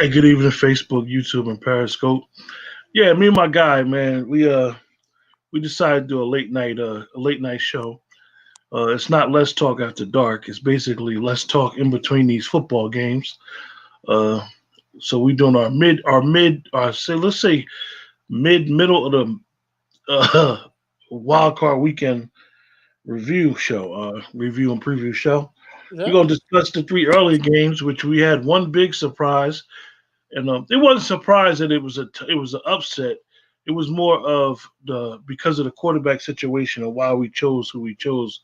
Hey, good evening, Facebook, YouTube, and Periscope. Yeah, me and my guy, man, we decided to do a late night show. It's not Let's Talk After Dark. It's basically Let's Talk in between these football games. Uh, so we doing let's say middle of the wild card weekend review and preview show. We're Yeah. gonna discuss the three early games, which we had one big surprise. And it wasn't a surprise that it was an upset. It was more of the because of the quarterback situation and why we chose who we chose.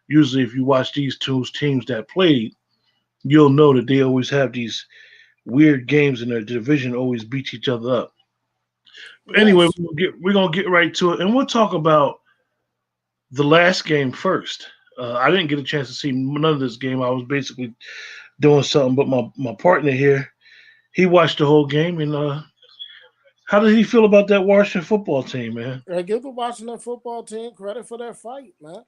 Usually, if you watch these two teams that played, you'll know that they always have these weird games in their division, always beat each other up. But anyway, Yes. we're gonna get right to it, and we'll talk about the last game first. I didn't get a chance to see none of this game. I was basically doing something, but my partner here, he watched the whole game, and how did he feel about that Washington football team, man? I give the Washington football team credit for their fight, man.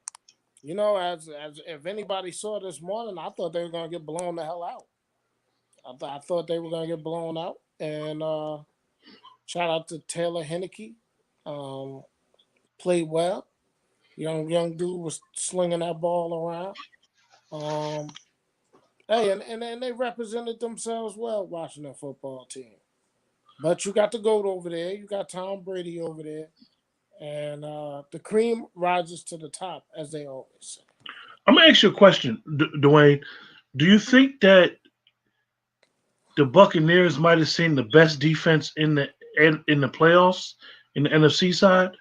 As if anybody saw this morning, I thought they were gonna get blown the hell out. I thought they were gonna get blown out. And shout out to Taylor Henneke. Um, Played well. Young dude was slinging that ball around. Um, hey, and they represented themselves well, Washington football team. But you got the goat over there. You got Tom Brady over there. And the cream rises to the top, as they always say. I'm gonna ask you a question, Dwayne. Do you think that the Buccaneers might have seen the best defense in the playoffs in the NFC side?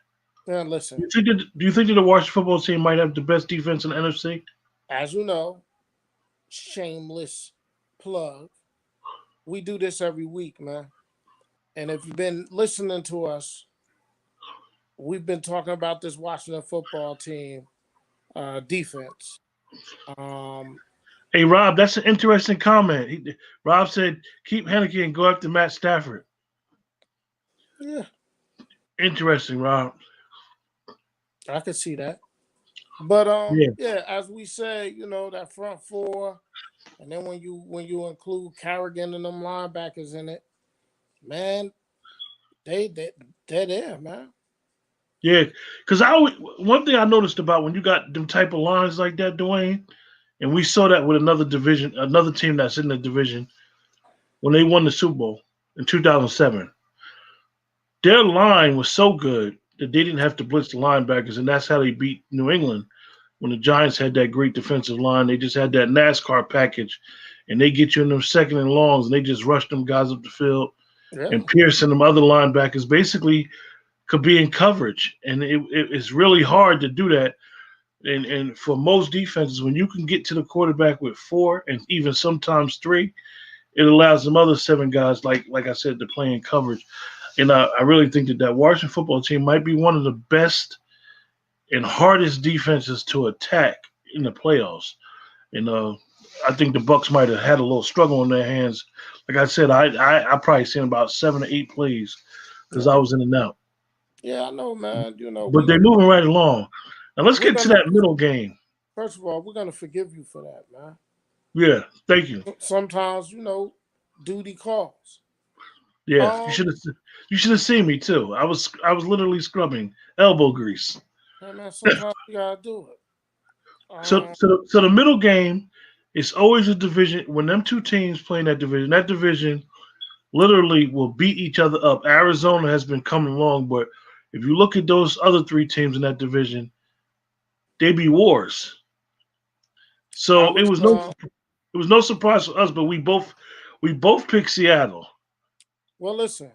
And listen, Do you think that the Washington football team might have the best defense in the NFC? as you know, shameless plug. We do this every week, man. And if you've been listening to us, we've been talking about this Washington football team defense. Um, Hey, Rob, that's an interesting comment. Rob said, "Keep Henneke and go after Matt Stafford." yeah, Interesting, Rob. I could see that. But Yeah, yeah, as we say, that front four, and then when you include Carrigan and them linebackers in it, man, they they're there, man. yeah. Because one thing I noticed about when you got them type of lines like that, Dwayne, and we saw that with another team that's in the division when they won the Super Bowl in 2007. Their line was so good that they didn't have to blitz the linebackers, and that's how they beat New England. When the Giants had that great defensive line, they just had that NASCAR package, and they get you in them second and longs, and they just rush them guys up the field. And Yeah, Pierce and them other linebackers basically could be in coverage, and it's really hard to do that. And for most defenses, when you can get to the quarterback with four and even sometimes three, it allows them other seven guys, like I said, to play in coverage. And I really think that Washington football team might be one of the best and hardest defenses to attack in the playoffs. And I think the Bucks might have had a little struggle in their hands. Like I said, I probably seen about 7 or 8 plays because I yeah, was in and out. yeah. I know, man. But they're moving right along. Now let's We're get to gonna that middle game. first of all, we're gonna forgive you for that, man. Yeah, thank you. Sometimes, duty calls. Yeah, Um, you should have seen me too. I was literally scrubbing elbow grease. and man, sometimes you gotta do it. So the middle game is always a division. When them two teams play in that division literally will beat each other up. Arizona has been coming along, but if you look at those other three teams in that division, they be wars. I So was it was no surprise for us, but we both picked Seattle. well. Listen,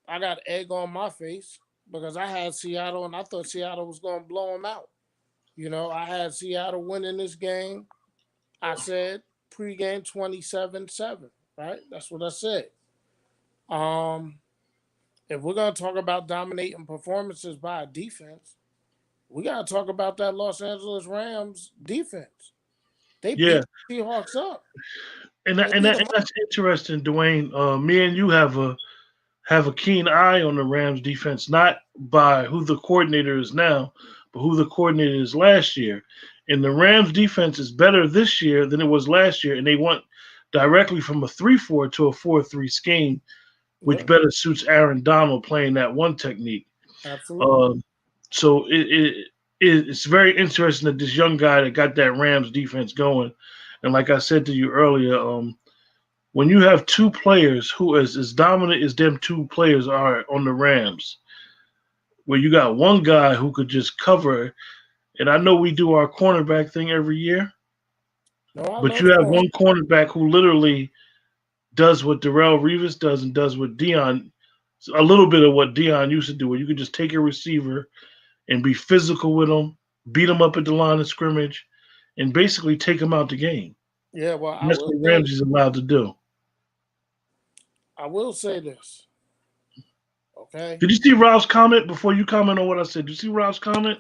I got egg on my face because I had Seattle and I thought Seattle was gonna blow them out. I had Seattle winning this game. I said pregame 27-7. Right, that's what I said. Um, if we're gonna talk about dominating performances by a defense, we gotta talk about that Los Angeles Rams defense. They Yeah, beat the Seahawks up. and They that, and, beat that, them and up. that's interesting, Dwayne. Me and you have a keen eye on the Rams defense, not by who the coordinator is now, but who the coordinator is last year. And the Rams defense is better this year than it was last year, and directly from a 3-4 to a 4-3 scheme, which Yeah, better suits Aaron Donald playing that one technique. absolutely. Um, so it's very interesting that this young guy that got that Rams defense going, and like I said to you earlier, when you have two players who is as dominant as them two players are on the Rams, where you got one guy who could just cover, and I know we do our cornerback thing every year, No, I but you love have corner. one cornerback who literally does what Darrell Revis does and does what Dion, a little bit of what Dion used to do, where you could just take a receiver and be physical with them, beat them up at the line of scrimmage, and basically take them out the game. Yeah, well, And that's what Ramsey's allowed to do. I will say this. Okay. Did you see Rob's comment before you comment on what I said? Did you see Rob's comment?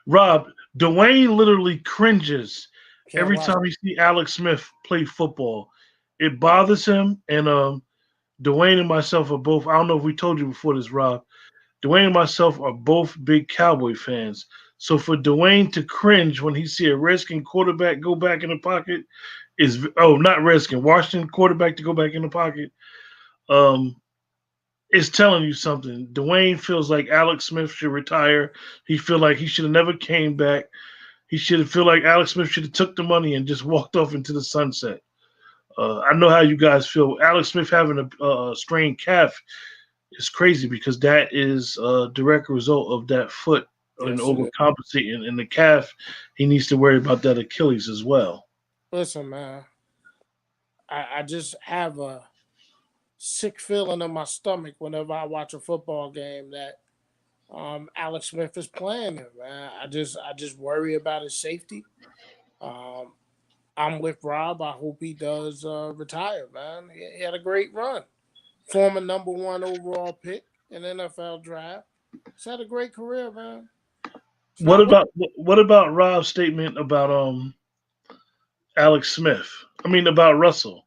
Rob, Dwayne literally cringes Can't every watch. time he see Alex Smith play football. It bothers him, and Dwayne and myself are both. I don't know if we told you before this, Rob. Dwayne and myself are both big Cowboy fans. So for Dwayne to cringe when he see a Redskin quarterback go back in the pocket is not Redskin, Washington quarterback to go back in the pocket. It's telling you something. Dwayne feels like Alex Smith should retire. He feel like he should have never came back. He should have feel like Alex Smith should have took the money and just walked off into the sunset. I know how you guys feel. Alex Smith having a strained calf is crazy because that is a direct result of that foot and Yes, it is. overcompensating. And the calf, he needs to worry about that Achilles as well. Listen, man. I just have a sick feeling in my stomach whenever I watch a football game that Alex Smith is playing it, man. I just worry about his safety. Um, I'm with Rob. I hope he does retire, man. He had a great run. Former number one overall pick in NFL draft. He's had a great career, man. It's What not about Rob's statement about Alex Smith? I mean about Russell.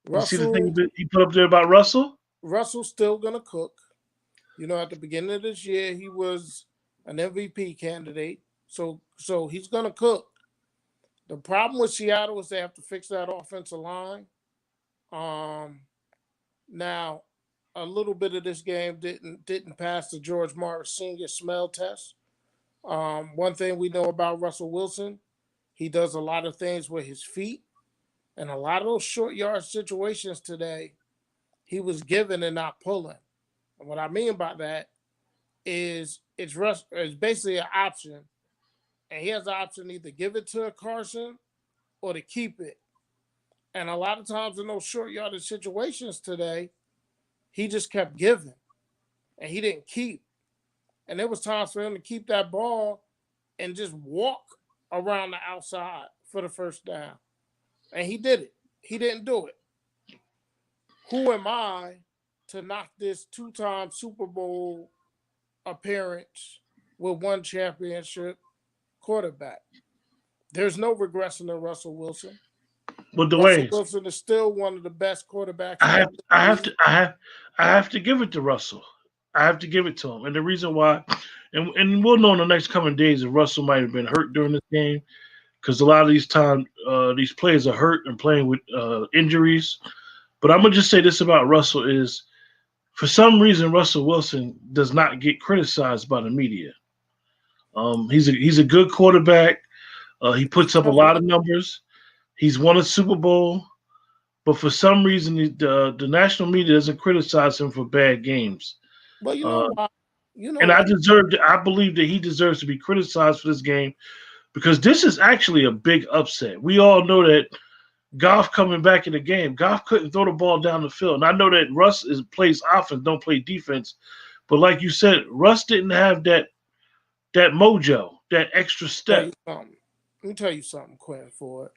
You see the thing Russell. that he put up there about Russell? Russell's still gonna cook. You know, at the beginning of this year, he was an MVP candidate. So he's gonna cook. The problem with Seattle is they have to fix that offensive line. Um, Now, a little bit of this game didn't pass the George Morris Senior smell test. One thing we know about Russell Wilson, he does a lot of things with his feet, and a lot of those short yard situations today, he was given and not pulling. And what I mean by that is it's basically an option, and he has the option to either give it to Carson or to keep it. And a lot of times in those short yardage situations today, he just kept giving and he didn't keep. And there was times for him to keep that ball and just walk around the outside for the first down. And he did it. He didn't do it. Who am I to knock this two-time Super Bowl appearance with one championship quarterback? There's no regression in Russell Wilson. Well, Russell Dwayne, Wilson is still one of the best quarterbacks I in have the I have league. to I have to give it to Russell. I have to give it to him. And the reason why and we'll know in the next coming days if Russell might have been hurt during this game because a lot of these times these players are hurt and playing with injuries. But I'm gonna just say this about Russell is for some reason Russell Wilson does not get criticized by the media. He's a good quarterback. He puts up a lot of numbers. He's won a Super Bowl, but for some reason the national media doesn't criticize him for bad games. But you know Uh, why? You know and why? I believe that he deserves to be criticized for this game because this is actually a big upset. We all know that Goff coming back in the game, Goff couldn't throw the ball down the field. And I know that plays offense, don't play defense. But like you said, Russ didn't have that mojo, that extra Tell you step. something. Let me tell you something, Quinn Ford.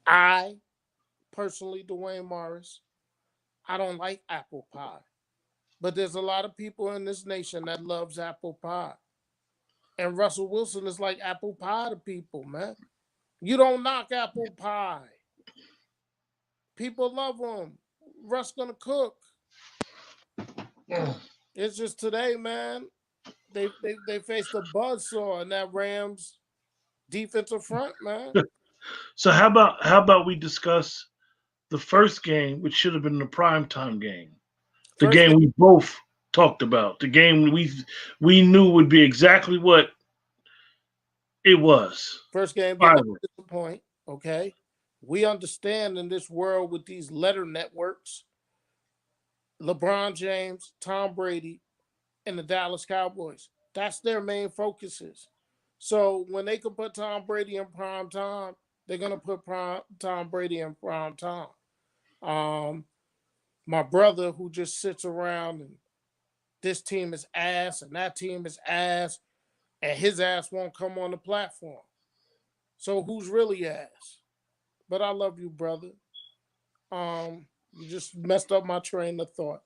I personally, Dwayne Morris, I don't like apple pie. But there's a lot of people in this nation that loves apple pie. And Russell Wilson is like apple pie to people, man. You don't knock apple pie. People love him. Russ gonna cook. It's just today, man. They faced a buzzsaw in that Rams defensive front, man. So how about we discuss the first game, which should have been the primetime game. The First game game, we both talked about. The game we knew would be exactly what it was. first game did not Finally. disappoint. Okay, we understand in this world with these letter networks, LeBron James, Tom Brady, and the Dallas Cowboys. That's their main focuses. So when they can put Tom Brady in prime time, they're gonna put Tom Brady in prime time. Um, my brother who just sits around and this team is ass and that team is ass, and his ass won't come on the platform. So who's really ass? But I love you, brother. You just messed up my train of thought.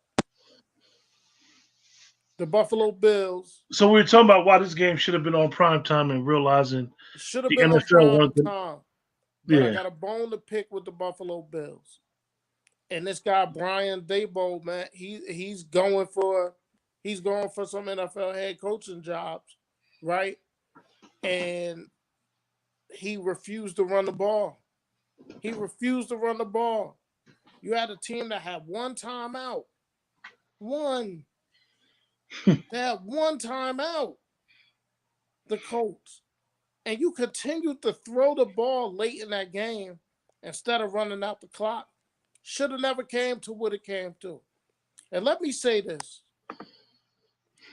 The Buffalo Bills So we were talking about why this game should have been on primetime and realizing should have the been on NFL prime wanted to. time, but I Yeah. got a bone to pick with the Buffalo Bills. And this guy Brian Daboll, man, he's going for some NFL head coaching jobs, right? And he refused to run the ball. He refused to run the ball. You had a team that had one timeout. One. They had one timeout. The Colts. And you continued to throw the ball late in that game instead of running out the clock. Should have never came to what it came to. And let me say this.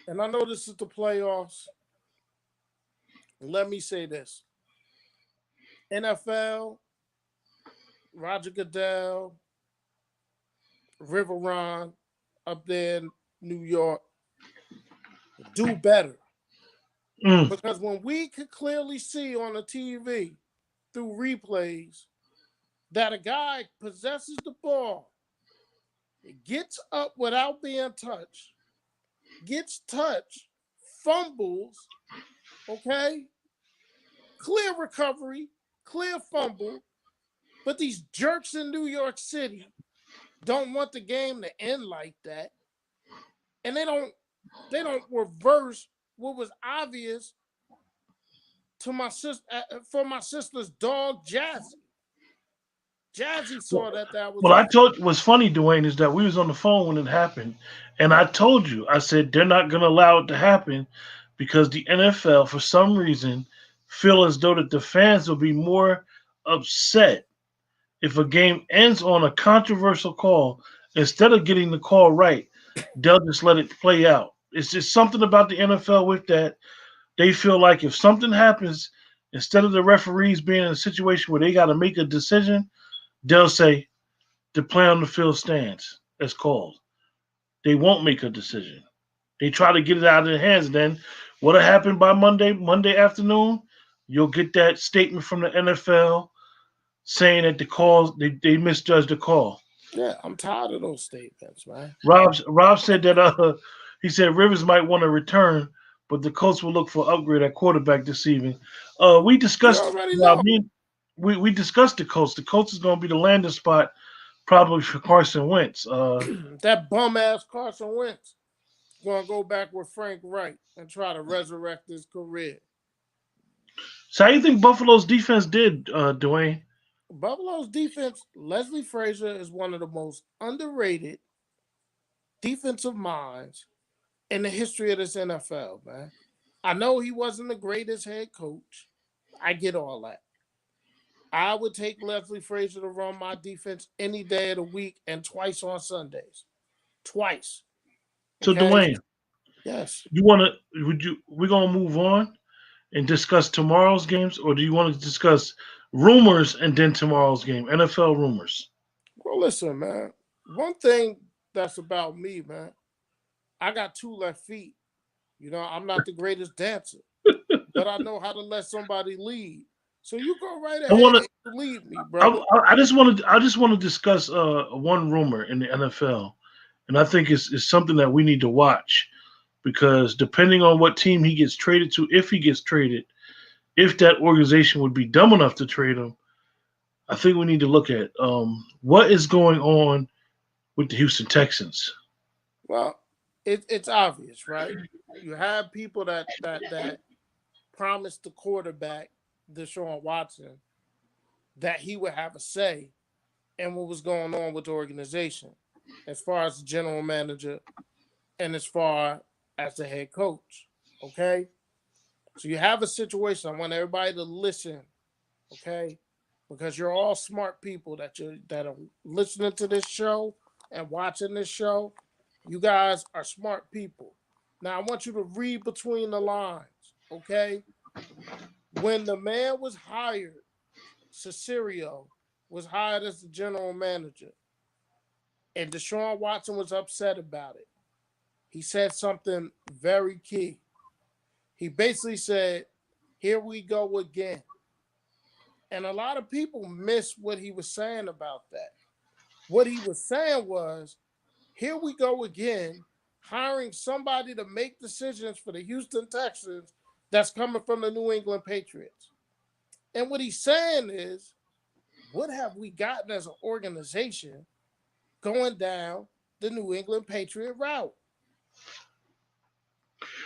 And I know this is the playoffs. Let me say this. NFL, Roger Goodell, River Ron up there in New York, do better. Mm. Because when we could clearly see on the TV through replays that a guy possesses the ball, gets up without being touched, gets touched, fumbles, okay? Clear recovery, clear fumble, but these jerks in New York City don't want the game to end like that. And they don't reverse what was obvious to my sister for my sister's dog Jazzy. Jazzy saw that was Well, I a told what's funny, Dwayne, is that we was on the phone when it happened, and I told you, I said they're not going to allow it to happen because the NFL, for some reason, feel as though that the fans will be more upset if a game ends on a controversial call instead of getting the call right. They'll just let it play out. It's just something about the NFL with that. They feel like if something happens, instead of the referees being in a situation where they got to make a decision, they'll say the play on the field stands as called. They won't make a decision. They try to get it out of their hands. And then what'll happen by Monday afternoon? You'll get that statement from the NFL saying that the calls they misjudged the call. yeah. I'm tired of those statements, man. Rob said that he said Rivers might want to return, but the Colts will look for upgrade at quarterback this evening. We You discussed already I know mean we discussed the Colts. The Colts is going to be the landing spot probably for Carson Wentz. that bum ass Carson Wentz gonna go back with Frank Wright and try to resurrect his career. So how do you think Buffalo's defense did, Dwayne? Buffalo's defense, Leslie Frazier is one of the most underrated defensive minds in the history of this NFL, man. I know he wasn't the greatest head coach. I get all that. I would take Leslie Frazier to run my defense any day of the week and twice on Sundays. Twice. So Okay? Dwayne, Yes. you want to? Would you? We're gonna move on and discuss tomorrow's games, or do you want to discuss rumors and then tomorrow's game? NFL rumors. Well, listen, man. One thing that's about me, man, I got two left feet. You know, I'm not the greatest dancer, but I know how to let somebody lead. So you go right I ahead want and to. lead me, I, brother. I just want to. I just want to discuss one rumor in the NFL, and I think it's something that we need to watch because depending on what team he gets traded to, if he gets traded, if that organization would be dumb enough to trade him, I think we need to look at what is going on with the Houston Texans. Well, it's obvious, right? You have people that promised the quarterback, Deshaun Watson, that he would have a say and what was going on with the organization as far as the general manager and as far as the head coach. Okay? So you have a situation. I want everybody to listen, okay? Because you're all smart people that are listening to this show and watching this show. You guys are smart people. Now I want you to read between the lines, okay? When the man was hired, Cesario was hired as the general manager, and Deshaun Watson was upset about it. He said something very key. He basically said, "Here we go again." And a lot of people miss what he was saying about that. What he was saying was, here we go again, hiring somebody to make decisions for the Houston Texans that's coming from the New England Patriots. And what he's saying is, what have we gotten as an organization going down the New England Patriot route?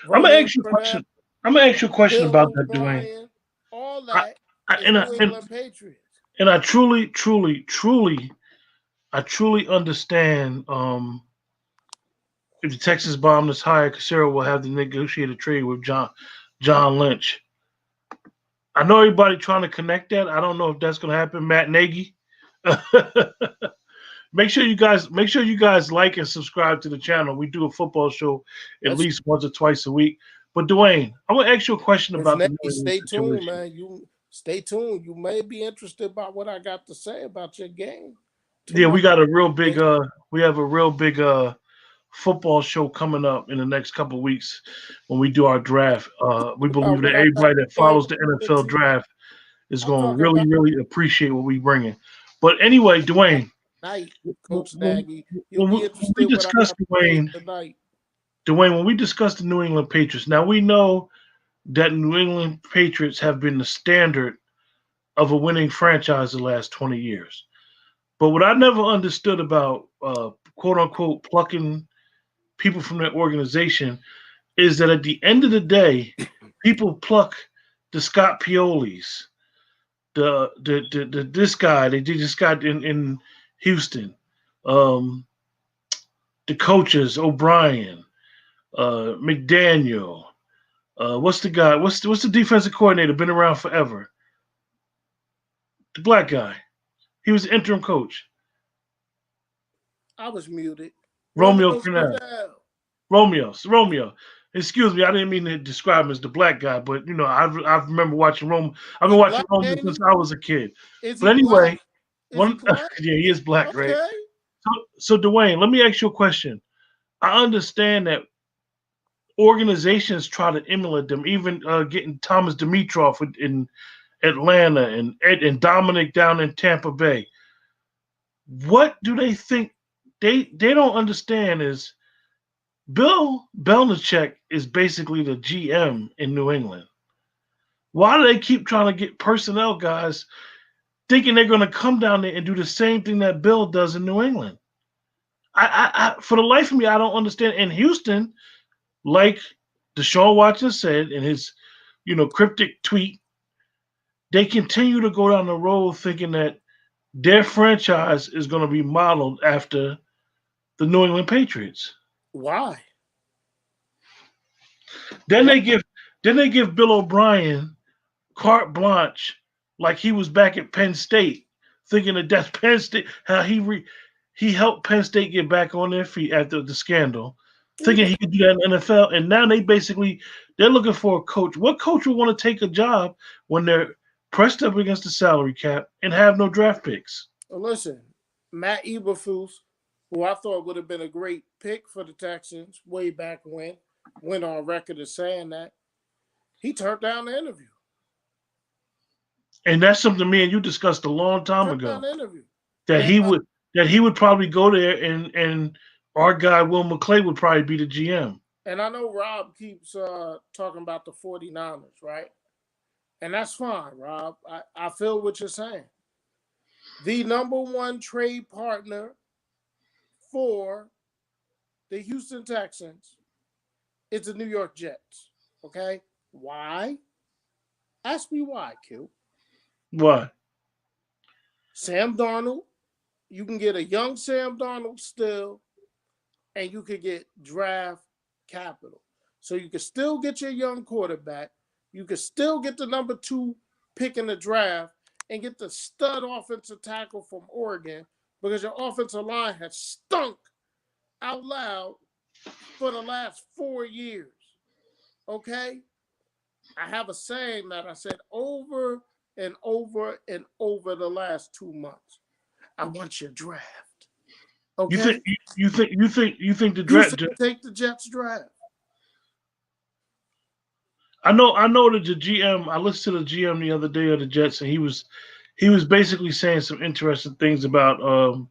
I'm gonna Romaine ask you a Burnett, question. I'm gonna ask you a question Bill about that, Dwayne. O'Brien, all I, that I, is and, I, New and England Patriots. and I truly understand. If the Texas bomb is higher, Casero will have to negotiate a trade with John Lynch. I know everybody trying to connect that. I don't know if that's going to happen. Matt Nagy. Make sure you guys like and subscribe to the channel. We do a football show at least once or twice a week. But Dwayne, I'm gonna ask you a question about the New Stay England tuned, situation. man. You stay tuned. You may be interested about what I got to say about your game. Yeah, we got a real big we have a real big football show coming up in the next couple of weeks when we do our draft. We believe that what I got everybody that to say follows the NFL draft is I'm going to talking about really appreciate what we bring in. But anyway, Dwayne, tonight, when, Coach Nagy. You'll when be we, when we interested what I discuss got to say Dwayne, tonight. when we discuss the New England Patriots, now we know that New England Patriots have been the standard of a winning franchise the last 20 years. But what I never understood about quote unquote plucking people from that organization is that at the end of the day, people pluck the Scott Piolis, the this guy they just got in Houston, um, the coaches O'Brien, McDaniel. What's the guy? What's the defensive coordinator? Been around forever. The black guy. He was the interim coach. I was muted. Romeo Romeo Crennel. Crennel. Romeo. Excuse me, I didn't mean to describe him as the black guy, but I remember watching Rome. I've been He watching black, Romeo ain't since he? I was a kid. Is But he black? anyway, Is he black? yeah, he is black, right? Okay. So Dwayne, let me ask you a question. I understand that organizations try to emulate them, even getting Thomas Dimitroff in Atlanta and Dominic down in Tampa Bay. What do they think? They don't understand is Bill Belichick is basically the GM in New England. Why do they keep trying to get personnel guys thinking they're going to come down there and do the same thing that Bill does in New England? I for the life of me, I don't understand. In Houston, like Deshaun Watson said in his, cryptic tweet, they continue to go down the road thinking that their franchise is going to be modeled after the New England Patriots. Why? Then they give Bill O'Brien carte blanche, like he was back at Penn State, thinking that that's Penn State. How he helped Penn State get back on their feet after the scandal, thinking he could do that in the NFL. And now they're looking for a coach. What coach would want to take a job when they're pressed up against the salary cap and have no draft picks? Well, listen, Matt Eberflus, who I thought would have been a great pick for the Texans way back when, went on record as saying that he turned down the interview. And that's something me and you discussed a long time Turned down ago. the interview. That And he would probably go there and our guy Will McClay would probably be the GM. And I know Rob keeps talking about the 49ers, right? And that's fine, Rob. I feel what you're saying. The number one trade partner for the Houston Texans is the New York Jets. Okay? Why? Ask me why, Q. Why? Sam Darnold, you can get a young Sam Darnold still, and you could get draft capital. So you can still get your young quarterback. You can still get the number 2 pick in the draft and get the stud offensive tackle from Oregon because your offensive line has stunk out loud for the last 4 years. Okay? I have a saying that I said over and over and over the last 2 months. I want your draft. Okay? You think the You draft? should take the Jets draft. I know that the GM. I listened to the GM the other day of the Jets, and he was basically saying some interesting things about.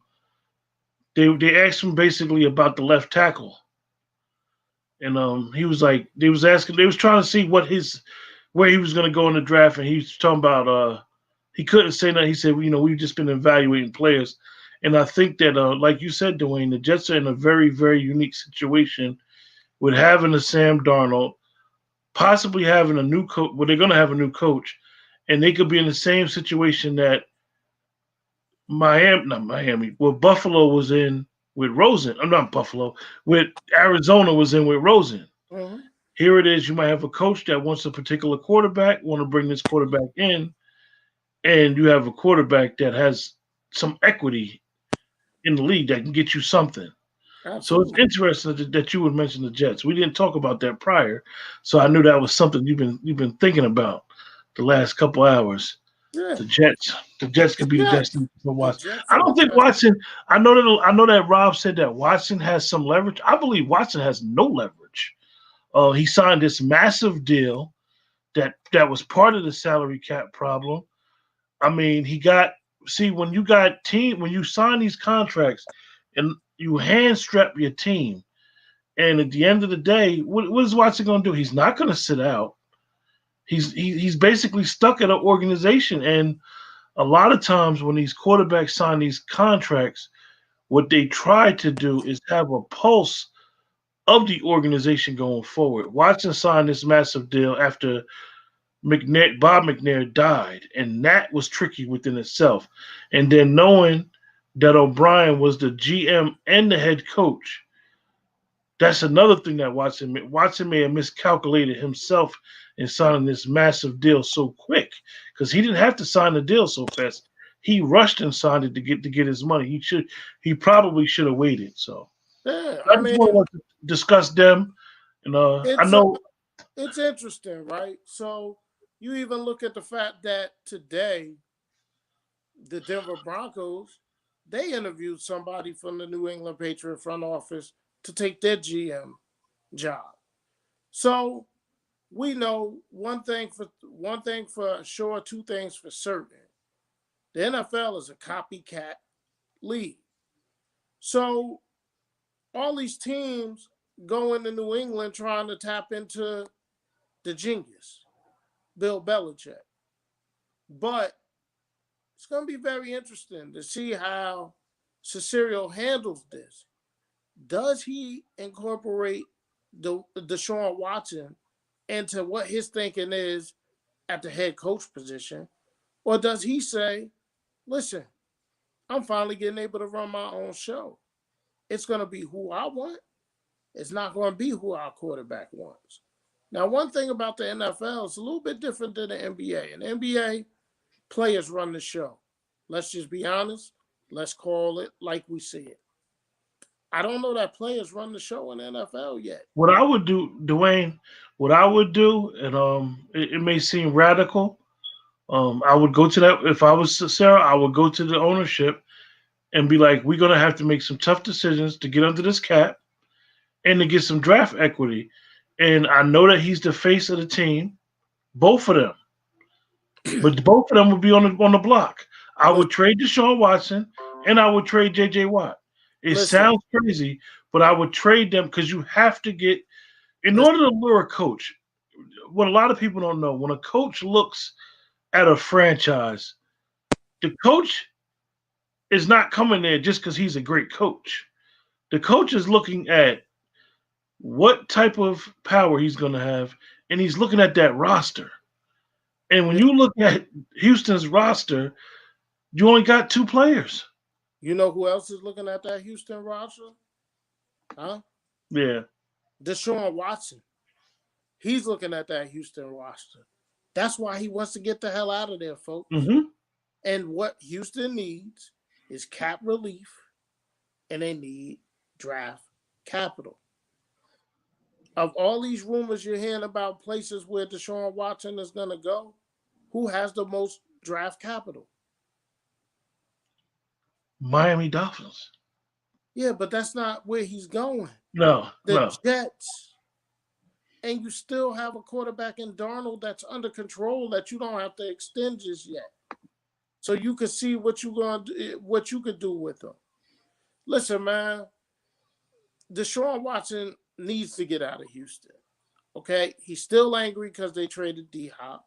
They asked him basically about the left tackle, and he was like, they was trying to see where he was going to go in the draft, and he was talking about he couldn't say that. He said, we've just been evaluating players, and I think that like you said, Dwayne, the Jets are in a very, very unique situation with having a Sam Darnold, possibly having a new coach. Well, they're going to have a new coach, and they could be in the same situation that Buffalo was in with Rosen. I'm not Buffalo, with Arizona was in with Rosen. Mm-hmm. Here it is. You might have a coach that wants a particular quarterback, want to bring this quarterback in, and you have a quarterback that has some equity in the league that can get you something. Absolutely. So it's interesting that you would mention the Jets. We didn't talk about that prior, so I knew that was something you've been thinking about the last couple hours. Yeah. The Jets could be the destination for Watson. I don't think Watson. I know that Rob said that Watson has some leverage. I believe Watson has no leverage. He signed this massive deal that was part of the salary cap problem. I mean, when you sign these contracts and you hand strap your team, and at the end of the day, what is Watson going to do? He's not going to sit out. He's basically stuck at an organization, and a lot of times when these quarterbacks sign these contracts, what they try to do is have a pulse of the organization going forward. Watson signed this massive deal after Bob McNair died, and that was tricky within itself. And then knowing that O'Brien was the GM and the head coach, that's another thing that Watson may have miscalculated himself in signing this massive deal so quick, because he didn't have to sign the deal so fast. He rushed and signed it to get his money. He probably should have waited. So yeah, I just want to discuss them. And I know it's interesting, right? So you even look at the fact that today the Denver Broncos, they interviewed somebody from the New England Patriot front office to take their GM job. So we know one thing for sure, 2 things for certain. The NFL is a copycat league. So all these teams go into New England trying to tap into the genius, Bill Belichick. But it's going to be very interesting to see how Cicero handles this. Does he incorporate Deshaun Watson into what his thinking is at the head coach position? Or does he say, listen, I'm finally getting able to run my own show. It's going to be who I want. It's not going to be who our quarterback wants. Now, one thing about the NFL is a little bit different than the NBA. In the NBA, players run the show. Let's just be honest. Let's call it like we see it. I don't know that players run the show in the NFL yet. What I would do, Dwayne, and it may seem radical, I would go to that. If I was Sarah, I would go to the ownership and be like, we're going to have to make some tough decisions to get under this cap and to get some draft equity. And I know that he's the face of the team, both of them. But both of them would be on the block. I would trade Deshaun Watson and I would trade J.J. Watt. It sounds crazy, but I would trade them because you have to get – in order to lure a coach, what a lot of people don't know, when a coach looks at a franchise, the coach is not coming there just because he's a great coach. The coach is looking at what type of power he's going to have, and he's looking at that roster. And when you look at Houston's roster, you only got 2 players. You know who else is looking at that Houston roster? Huh? Yeah. Deshaun Watson. He's looking at that Houston roster. That's why he wants to get the hell out of there, folks. Mm-hmm. And what Houston needs is cap relief, and they need draft capital. Of all these rumors you're hearing about places where Deshaun Watson is going to go, who has the most draft capital? Miami Dolphins. Yeah, but that's not where he's going. No. The Jets. And you still have a quarterback in Darnold that's under control that you don't have to extend just yet. So you can see what you could do with him. Listen, man, Deshaun Watson needs to get out of Houston. Okay? He's still angry because they traded D-Hop,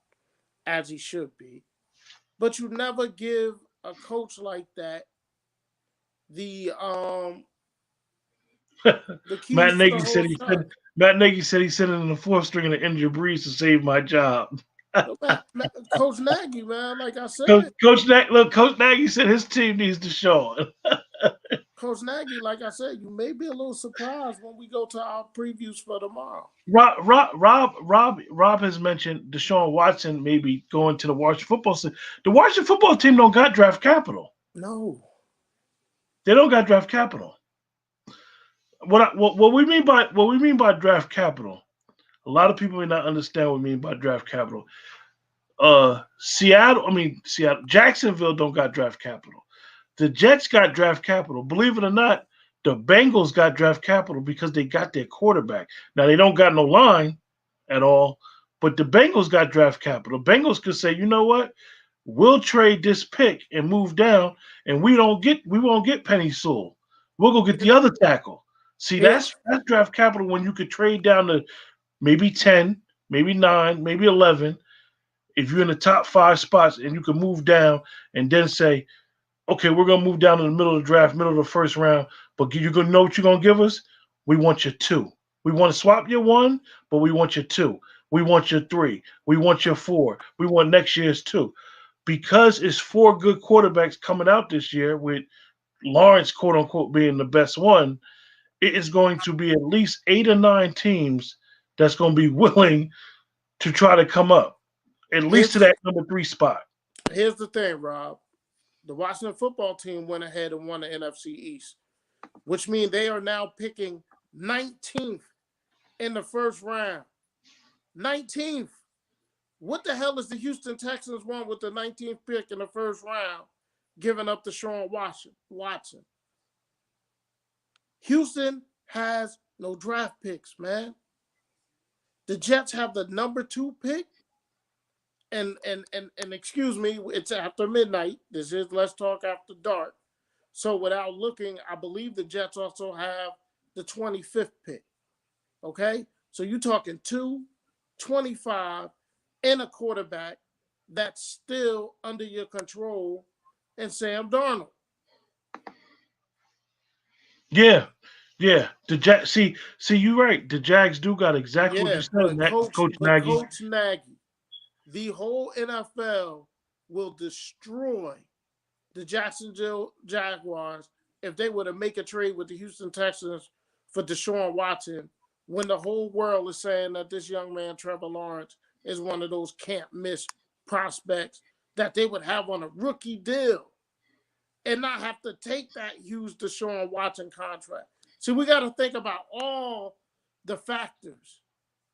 as he should be. But you never give a coach like that the keys Matt to Nagy the said whole he shot. said Matt Nagy said he sent in the fourth string to injure Breeze to save my job. Coach Nagy, man, like I said. Coach Nagy said his team needs Deshaun. Coach Nagy, like I said, you may be a little surprised when we go to our previews for tomorrow. Rob has mentioned Deshaun Watson maybe going to the Washington football team. The Washington football team don't got draft capital. No. They don't got draft capital. What we mean by draft capital, a lot of people may not understand what we mean by draft capital. Jacksonville don't got draft capital. The Jets got draft capital. Believe it or not, the Bengals got draft capital because they got their quarterback. Now they don't got no line at all, but the Bengals got draft capital. Bengals could say, you know what? We'll trade this pick and move down, and we won't get Penny Sewell. We'll go get the other tackle. See, that's draft capital when you could trade down to maybe 10, maybe 9, maybe 11. If you're in the top 5 spots and you can move down and then say, okay, we're going to move down in the middle of the draft, middle of the first round, but you're going to know what you're going to give us? We want your 2. We want to swap your 1, but we want your 2. We want your 3. We want your 4. We want next year's 2. Because it's 4 good quarterbacks coming out this year with Lawrence, quote unquote, being the best one, it is going to be at least 8 or 9 teams that's going to be willing to try to come up, at least to that number 3 spot. Here's the thing, Rob. The Washington football team went ahead and won the NFC East, which means they are now picking 19th in the first round. 19th. What the hell is the Houston Texans want with the 19th pick in the first round, giving up to Deshaun Watson? Houston has no draft picks, man. The Jets have the number 2 pick. And excuse me, it's after midnight. This is Let's Talk After Dark. So without looking, I believe the Jets also have the 25th pick. Okay? So you're talking 2, 25, and a quarterback that's still under your control, and Sam Darnold. Yeah. The Jags. See, you're right. The Jags do got exactly what you said, Coach Nagy. Coach Nagy, the whole NFL will destroy the Jacksonville Jaguars if they were to make a trade with the Houston Texans for Deshaun Watson, when the whole world is saying that this young man, Trevor Lawrence, is one of those can't-miss prospects that they would have on a rookie deal and not have to take that huge Deshaun Watson contract. See, we got to think about all the factors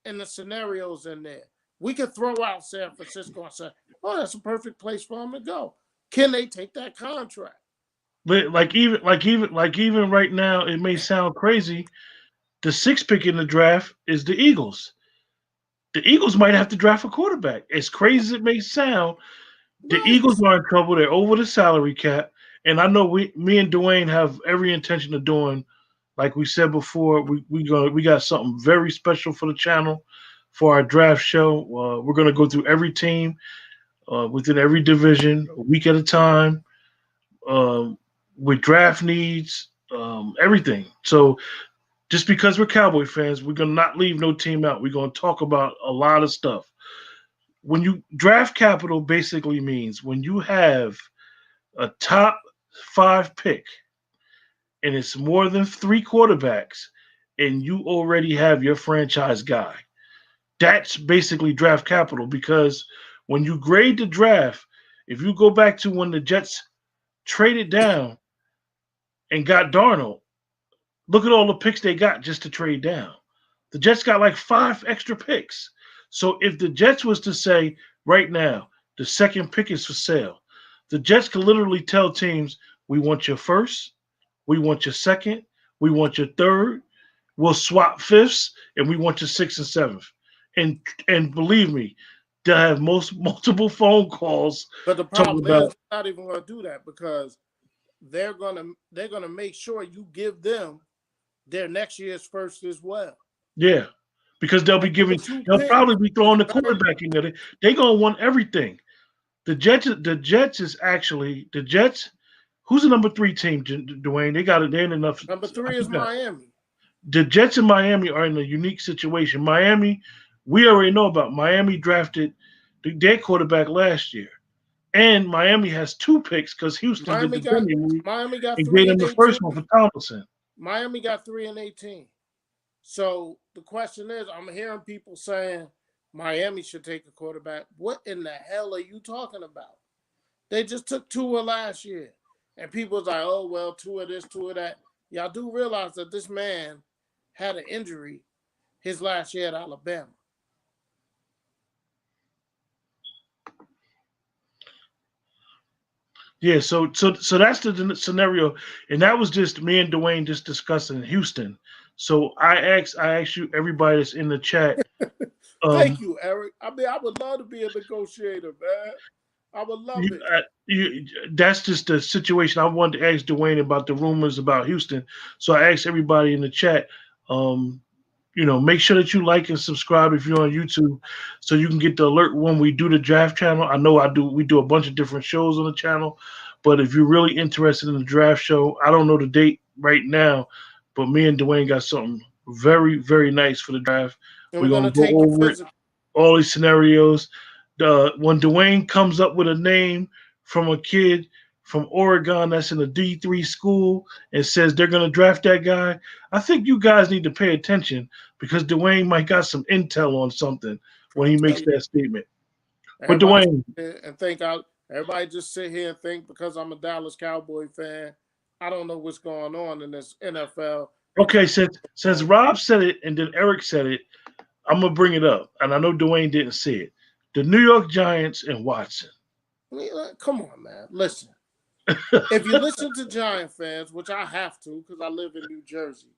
and the scenarios in there. We could throw out San Francisco and say, oh, that's a perfect place for him to go. Can they take that contract? But like even right now, it may sound crazy. The 6th pick in the draft is the Eagles. The Eagles might have to draft a quarterback. As crazy as it may sound, the Eagles are in trouble. They're over the salary cap. And I know me and Dwayne have every intention of doing, like we said before, we got something very special for the channel for our draft show. We're going to go through every team within every division, a week at a time, with draft needs, everything. So just because we're Cowboy fans, we're going to not leave no team out. We're going to talk about a lot of stuff. When you draft capital basically means when you have a top 5 pick and it's more than 3 quarterbacks and you already have your franchise guy. That's basically draft capital because when you grade the draft, if you go back to when the Jets traded down and got Darnold, look at all the picks they got just to trade down. The Jets got like 5 extra picks. So if the Jets was to say right now, the second pick is for sale, the Jets could literally tell teams, we want your first, we want your second, we want your third, we'll swap fifths, and we want your sixth and seventh. And believe me, they'll have multiple phone calls But the talking problem is, about they're not even going to do that because they're gonna make sure you give them their next year's first as well. yeah. Because they'll be And giving, the two they'll picks probably be throwing the is very quarterback in there. They gonna want everything. The Jets is actually the Jets. Who's the number 3 team, Dwayne? They got it. They're in enough. number I 3 is forgot. Miami. The Jets in Miami are in a unique situation. Miami, we already know about. Miami drafted their quarterback last year, and Miami has 2 picks because Houston did Miami the got dummy move Miami got and 3 gave them and the 18. first one for Tomlinson. Miami got 3 and 18. So the question is, I'm hearing people saying Miami should take a quarterback. What in the hell are you talking about? They just took Tua last year. And people was like, oh, well, Tua this, Tua that. Y'all do realize that this man had an injury his last year at Alabama. Yeah, so that's the scenario, and that was just me and Dwayne just discussing Houston. So I asked you everybody that's in the chat. Thank you, Eric. I mean, I would love to be a negotiator, man. I would love You, it. that's just the situation. I wanted to ask Dwayne about the rumors about Houston. So I asked everybody in the chat. Um, make sure that you like and subscribe if you're on YouTube, so you can get the alert when we do the draft channel. I know I do. We do a bunch of different shows on the channel, but if you're really interested in the draft show, I don't know the date right now, but me and Dwayne got something very, very nice for the draft. And We're we're going gonna to go take you over it, physical. all these scenarios. When Dwayne comes up with a name from a kid from Oregon that's in a D3 school and says they're going to draft that guy, I think you guys need to pay attention because Dwayne might got some intel on something when he makes that statement. But Everybody Dwayne, and think everybody just sit here and think because I'm a Dallas Cowboy fan, I don't know what's going on in this NFL. okay, since Rob said it and then Eric said it, I'm gonna bring it up, and I know Dwayne didn't see it. The New York Giants and Watson. I mean, come on, man. Listen. If you listen to Giant fans, which I have to because I live in New Jersey,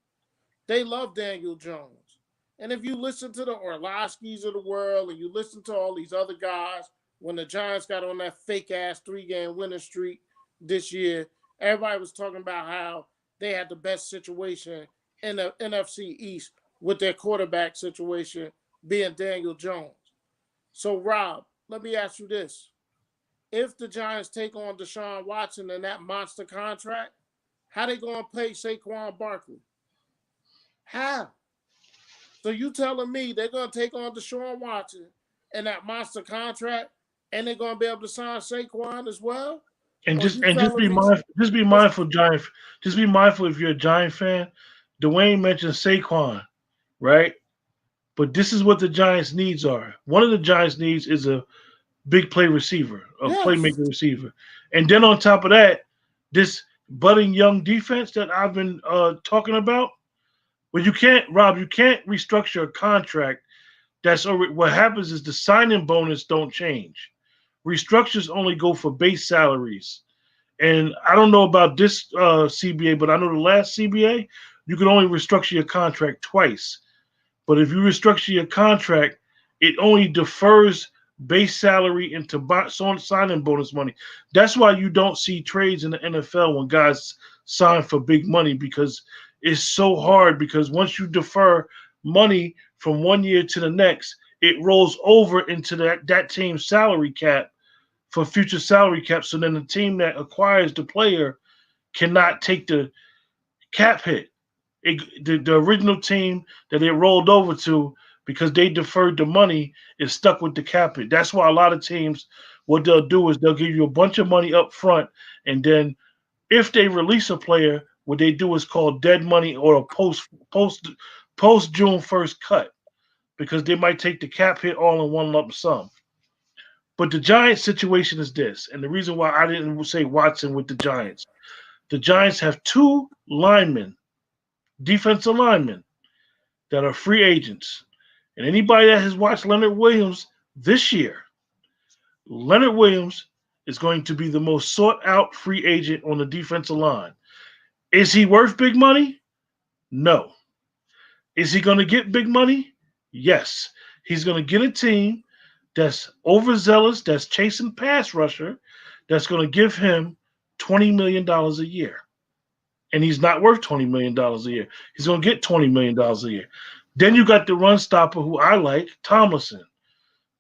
they love Daniel Jones. And if you listen to the Orlovskis of the world and you listen to all these other guys, when the Giants got on that fake ass 3-game winning streak this year, everybody was talking about how they had the best situation in the NFC East with their quarterback situation being Daniel Jones. So, Rob, let me ask you this. If the Giants take on Deshaun Watson and that monster contract, how they going to pay Saquon Barkley? How? So you telling me they're going to take on Deshaun Watson and that monster contract, and they're going to be able to sign Saquon as well? And Or just you and just be telling me? mindful. Just be mindful, Giant. Just be mindful if you're a Giant fan. Dwayne mentioned Saquon, right? But this is what the Giants' needs are. One of the Giants' needs is a big play receiver, a Yes. playmaker receiver. And then on top of that, this budding young defense that I've been talking about. But you can't, Rob, you can't restructure a contract that's already, what happens is the signing bonus don't change. Restructures only go for base salaries. And I don't know about this CBA, but I know the last CBA, you could only restructure your contract twice. But if you restructure your contract, it only defers base salary into signing bonus money. That's why you don't see trades in the NFL when guys sign for big money because it's so hard. Because once you defer money from one year to the next, it rolls over into that team's salary cap for future salary cap. So then the team that acquires the player cannot take the cap hit. The original team that it rolled over to, because they deferred the money, is stuck with the cap hit. That's why a lot of teams, what they'll do is they'll give you a bunch of money up front, and then if they release a player, what they do is called dead money or a post June 1st cut because they might take the cap hit all in one lump sum. But the Giants situation is this, and the reason why I didn't say Watson with the Giants have two linemen, defensive linemen, that are free agents. And anybody that has watched Leonard Williams this year, Leonard Williams is going to be the most sought out free agent on the defensive line. Is he worth big money? No. Is he going to get big money? Yes. He's going to get a team that's overzealous, that's chasing pass rusher, that's going to give him $20 million a year. And he's not worth $20 million a year. He's going to get $20 million a year. Then you got the run stopper who I like, Tomlinson.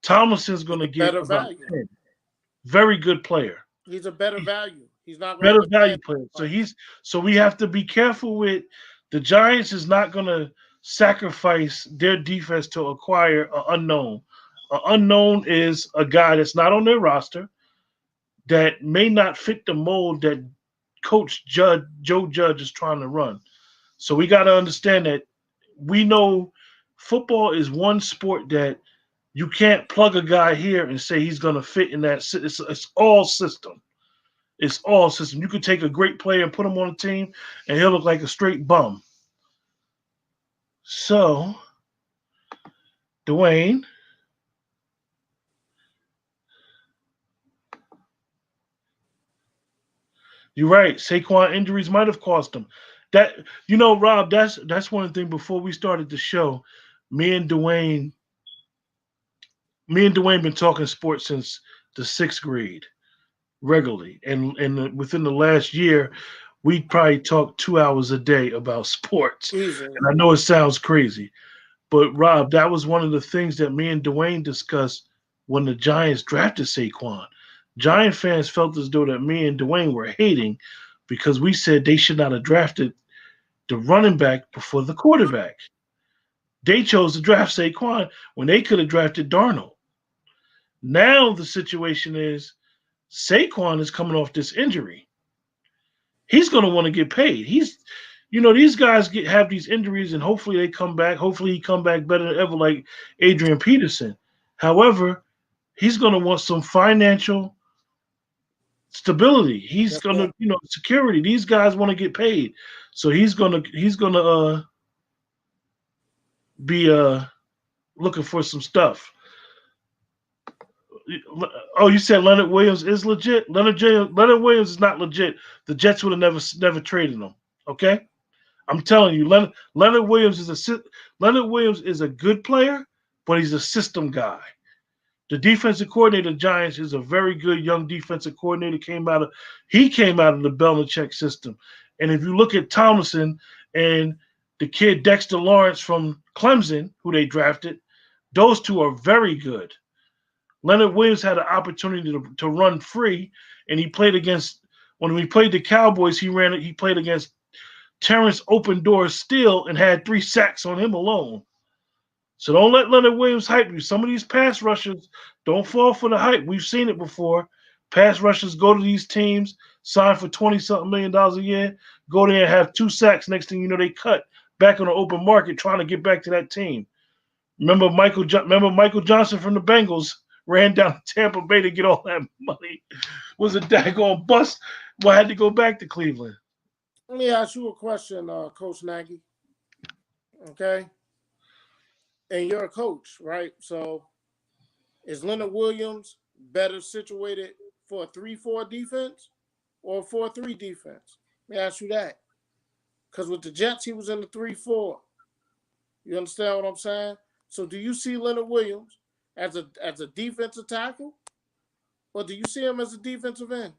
Tomlinson's going to get about value. 10. Very good player. He's a better value. He's not better value player. So we have to be careful with the Giants is not going to sacrifice their defense to acquire an unknown. An unknown is a guy that's not on their roster that may not fit the mold that Coach Joe Judge is trying to run. So we got to understand that we know football is one sport that you can't plug a guy here and say he's going to fit in that. It's all system. It's all system. You could take a great player and put him on a team, and he'll look like a straight bum. So, Dwayne. You're right. Saquon injuries might have cost him. That Rob, that's one thing before we started the show. Me and Dwayne been talking sports since the 6th grade regularly. And within the last year, we probably talked 2 hours a day about sports. Easy. And I know it sounds crazy, but Rob, that was one of the things that me and Dwayne discussed when the Giants drafted Saquon. Giant fans felt as though that me and Dwayne were hating because we said they should not have drafted the running back before the quarterback. They chose to draft Saquon when they could have drafted Darnold. Now the situation is Saquon is coming off this injury. He's going to want to get paid. These guys have these injuries and hopefully they come back. Hopefully he come back better than ever like Adrian Peterson. However, he's going to want some financial stability. He's going to, security. These guys want to get paid. So he's going to be looking for some stuff. Oh, you said Leonard Williams is legit? Leonard Williams is not legit. The Jets would have never traded him. Okay? I'm telling you, Leonard Williams is a good player, but he's a system guy. The defensive coordinator of the Giants is a very good young defensive coordinator. He came out of the Belichick system. And if you look at Tomlinson and the kid Dexter Lawrence from Clemson, who they drafted, those two are very good. Leonard Williams had an opportunity to run free, and he played when we played the Cowboys, he played against Terrence Open Door Steele and had 3 sacks on him alone. So don't let Leonard Williams hype you. Some of these pass rushers don't fall for the hype. We've seen it before. Pass rushers go to these teams, sign for $20-something million a year, go there and have 2 sacks. Next thing you know, they cut back on the open market trying to get back to that team. Remember Michael Johnson from the Bengals ran down to Tampa Bay to get all that money. Was a daggone bust. Well, I had to go back to Cleveland. Let me ask you a question, Coach Nagy. Okay? And you're a coach, right? So is Leonard Williams better situated for a 3-4 defense or a 4-3 defense? Let me ask you that. Because with the Jets, he was in the 3-4. You understand what I'm saying? So do you see Leonard Williams as a defensive tackle, or do you see him as a defensive end?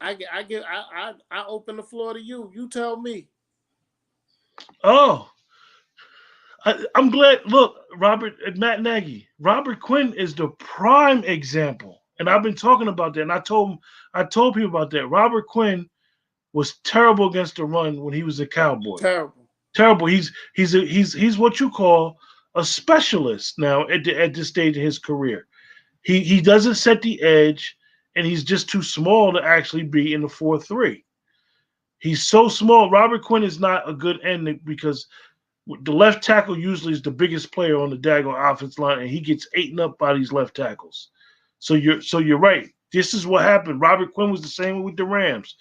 I open the floor to you. You tell me. Oh, I'm glad. Look, Matt Nagy, Robert Quinn is the prime example, and I've been talking about that. And I told people about that. Robert Quinn was terrible against the run when he was a Cowboy. Terrible. He's what you call a specialist now at this stage of his career. He doesn't set the edge, and he's just too small to actually be in the 4-3. He's so small. Robert Quinn is not a good end because the left tackle usually is the biggest player on the daggone offense line, and he gets eaten up by these left tackles. So you're right. This is what happened. Robert Quinn was the same with the Rams.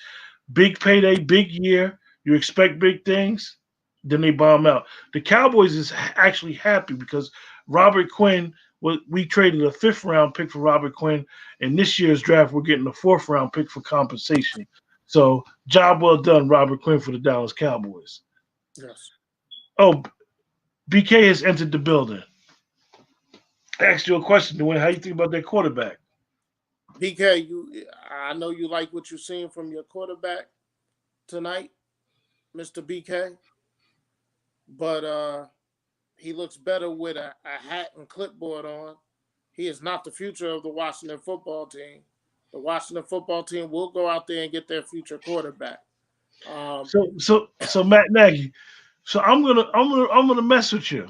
Big payday, big year. You expect big things, then they bomb out. The Cowboys is actually happy because Robert Quinn, we traded a 5th-round pick for Robert Quinn, and this year's draft we're getting a 4th-round pick for compensation. So job well done, Robert Quinn, for the Dallas Cowboys. Yes. Oh, BK has entered the building. I asked you a question, Dwayne. How you think about that quarterback? BK, I know you like what you're seeing from your quarterback tonight, Mr. BK, but he looks better with a hat and clipboard on. He is not the future of the Washington football team. The Washington football team will go out there and get their future quarterback. So Matt Nagy. So I'm gonna mess with you.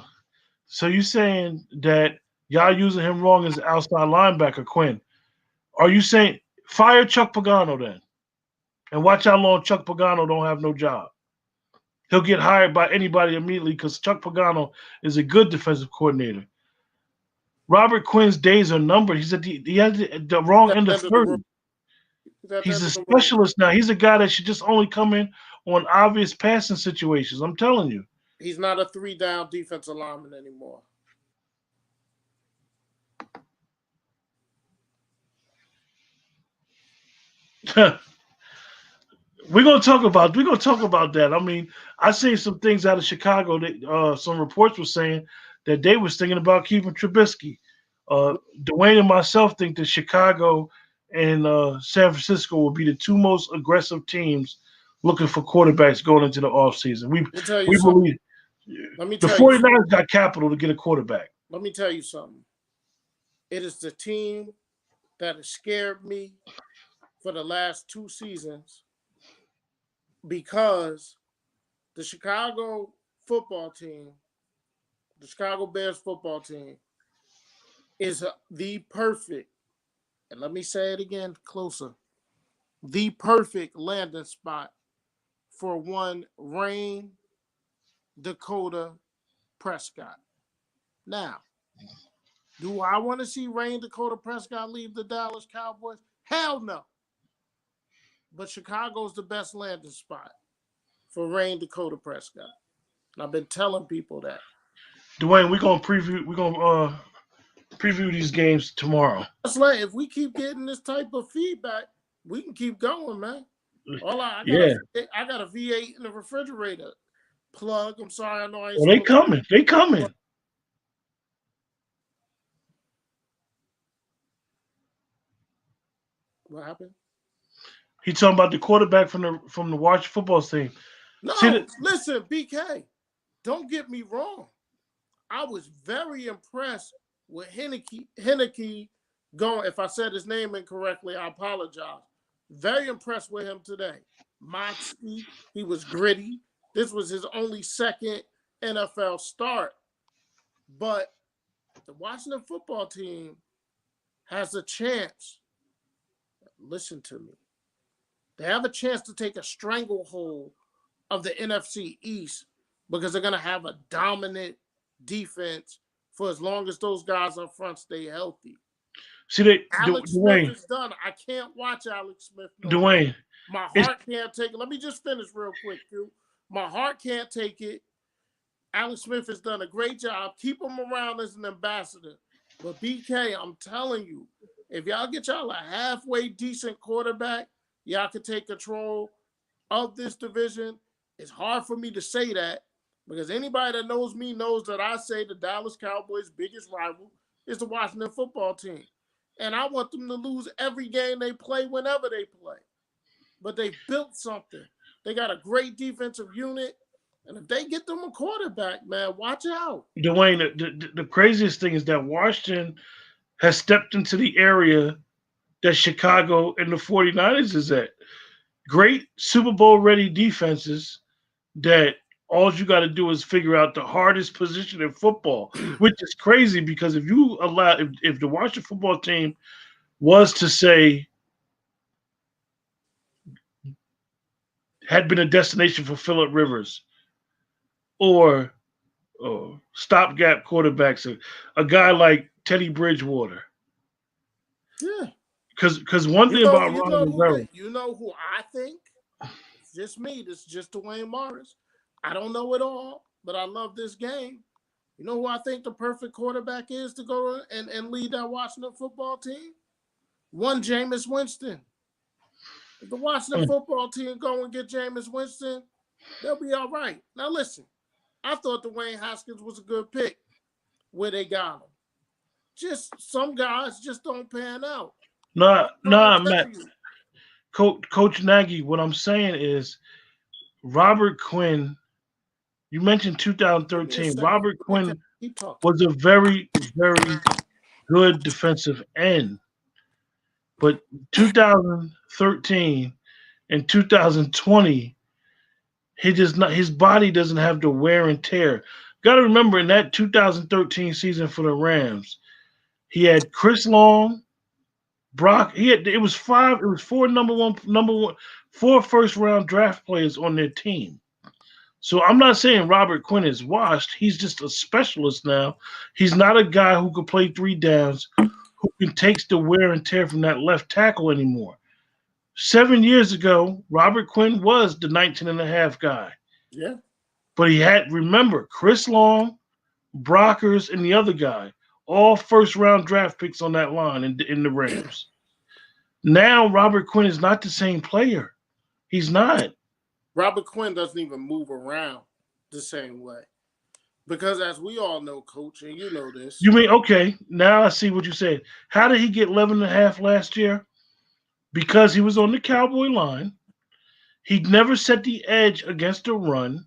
So you saying that y'all using him wrong as an outside linebacker, Quinn? Are you saying fire Chuck Pagano then, and watch how long Chuck Pagano don't have no job? He'll get hired by anybody immediately because Chuck Pagano is a good defensive coordinator. Robert Quinn's days are numbered. He has the wrong end of 30. He's a specialist now. He's a guy that should just only come in on obvious passing situations. I'm telling you. He's not a 3-down defensive lineman anymore. We're gonna talk about that. I mean, I seen some things out of Chicago that some reports were saying that they was thinking about keeping Trubisky. Dwayne and myself think that Chicago and San Francisco will be the 2 most aggressive teams looking for quarterbacks going into the offseason. We believe the 49ers got capital to get a quarterback. Let me tell you something. It is the team that has scared me for the last 2 seasons because the Chicago football team, the Chicago Bears football team, is the perfect, and let me say it again closer, the perfect landing spot for one Rayne Dakota Prescott. Now, do I want to see Rayne Dakota Prescott leave the Dallas Cowboys? Hell no. But Chicago's the best landing spot for Rayne Dakota Prescott. And I've been telling people that. Dwayne, we're gonna preview these games tomorrow. If we keep getting this type of feedback, we can keep going, man. I got a V8 in the refrigerator. Plug. I'm sorry, I know I ain't. Well, they coming. What happened? He talking about the quarterback from the Washington football team. No, listen, BK. Don't get me wrong. I was very impressed with Heinicke going. If I said his name incorrectly, I apologize. Very impressed with him today. Moxie, he was gritty. This was his only 2nd NFL start. But the Washington football team has a chance. Listen to me. They have a chance to take a stranglehold of the NFC East because they're going to have a dominant defense for as long as those guys up front stay healthy. See, Alex Smith is done. I can't watch Alex Smith. Dwayne. My heart can't take it. Let me just finish real quick, Q. My heart can't take it. Alex Smith has done a great job. Keep him around as an ambassador. But BK, I'm telling you, if y'all get y'all a halfway decent quarterback, y'all can take control of this division. It's hard for me to say that because anybody that knows me knows that I say the Dallas Cowboys' biggest rival is the Washington football team. And I want them to lose every game they play whenever they play. But they built something. They got a great defensive unit. And if they get them a quarterback, man, watch out. Dwayne, the craziest thing is that Washington has stepped into the area that Chicago and the 49ers is at. Great Super Bowl ready defenses that all you got to do is figure out the hardest position in football, which is crazy because if the Washington football team was to say had been a destination for Phillip Rivers or stopgap quarterbacks, a guy like Teddy Bridgewater. Yeah. Because one thing about Ron Rivera, You know who I think? It's just me. This is just Dwayne Morris. I don't know it all, but I love this game. You know who I think the perfect quarterback is to go and lead that Washington football team? One Jameis Winston. If the Washington football team go and get Jameis Winston, they'll be all right. Now listen, I thought Dwayne Haskins was a good pick where they got him. Just some guys just don't pan out. nah, Matt. Coach Nagy, what I'm saying is Robert Quinn. You mentioned 2013. Robert Quinn was a very, very good defensive end. But 2013 and 2020, his body doesn't have the wear and tear. Got to remember in that 2013 season for the Rams, he had Chris Long, Brock. It was four four first round draft players on their team. So I'm not saying Robert Quinn is washed. He's just a specialist now. He's not a guy who can play three downs, who can take the wear and tear from that left tackle anymore. 7 years ago, Robert Quinn was the 19 and a half guy. Yeah. But he had, remember, Chris Long, Brockers, and the other guy, all first round draft picks on that line in the Rams. Now Robert Quinn is not the same player. He's not. Robert Quinn doesn't even move around the same way. Because as we all know, Coach, and you know this. You mean, okay, now I see what you said. How did he get 11 and a half last year? Because he was on the Cowboy line. He'd never set the edge against a run.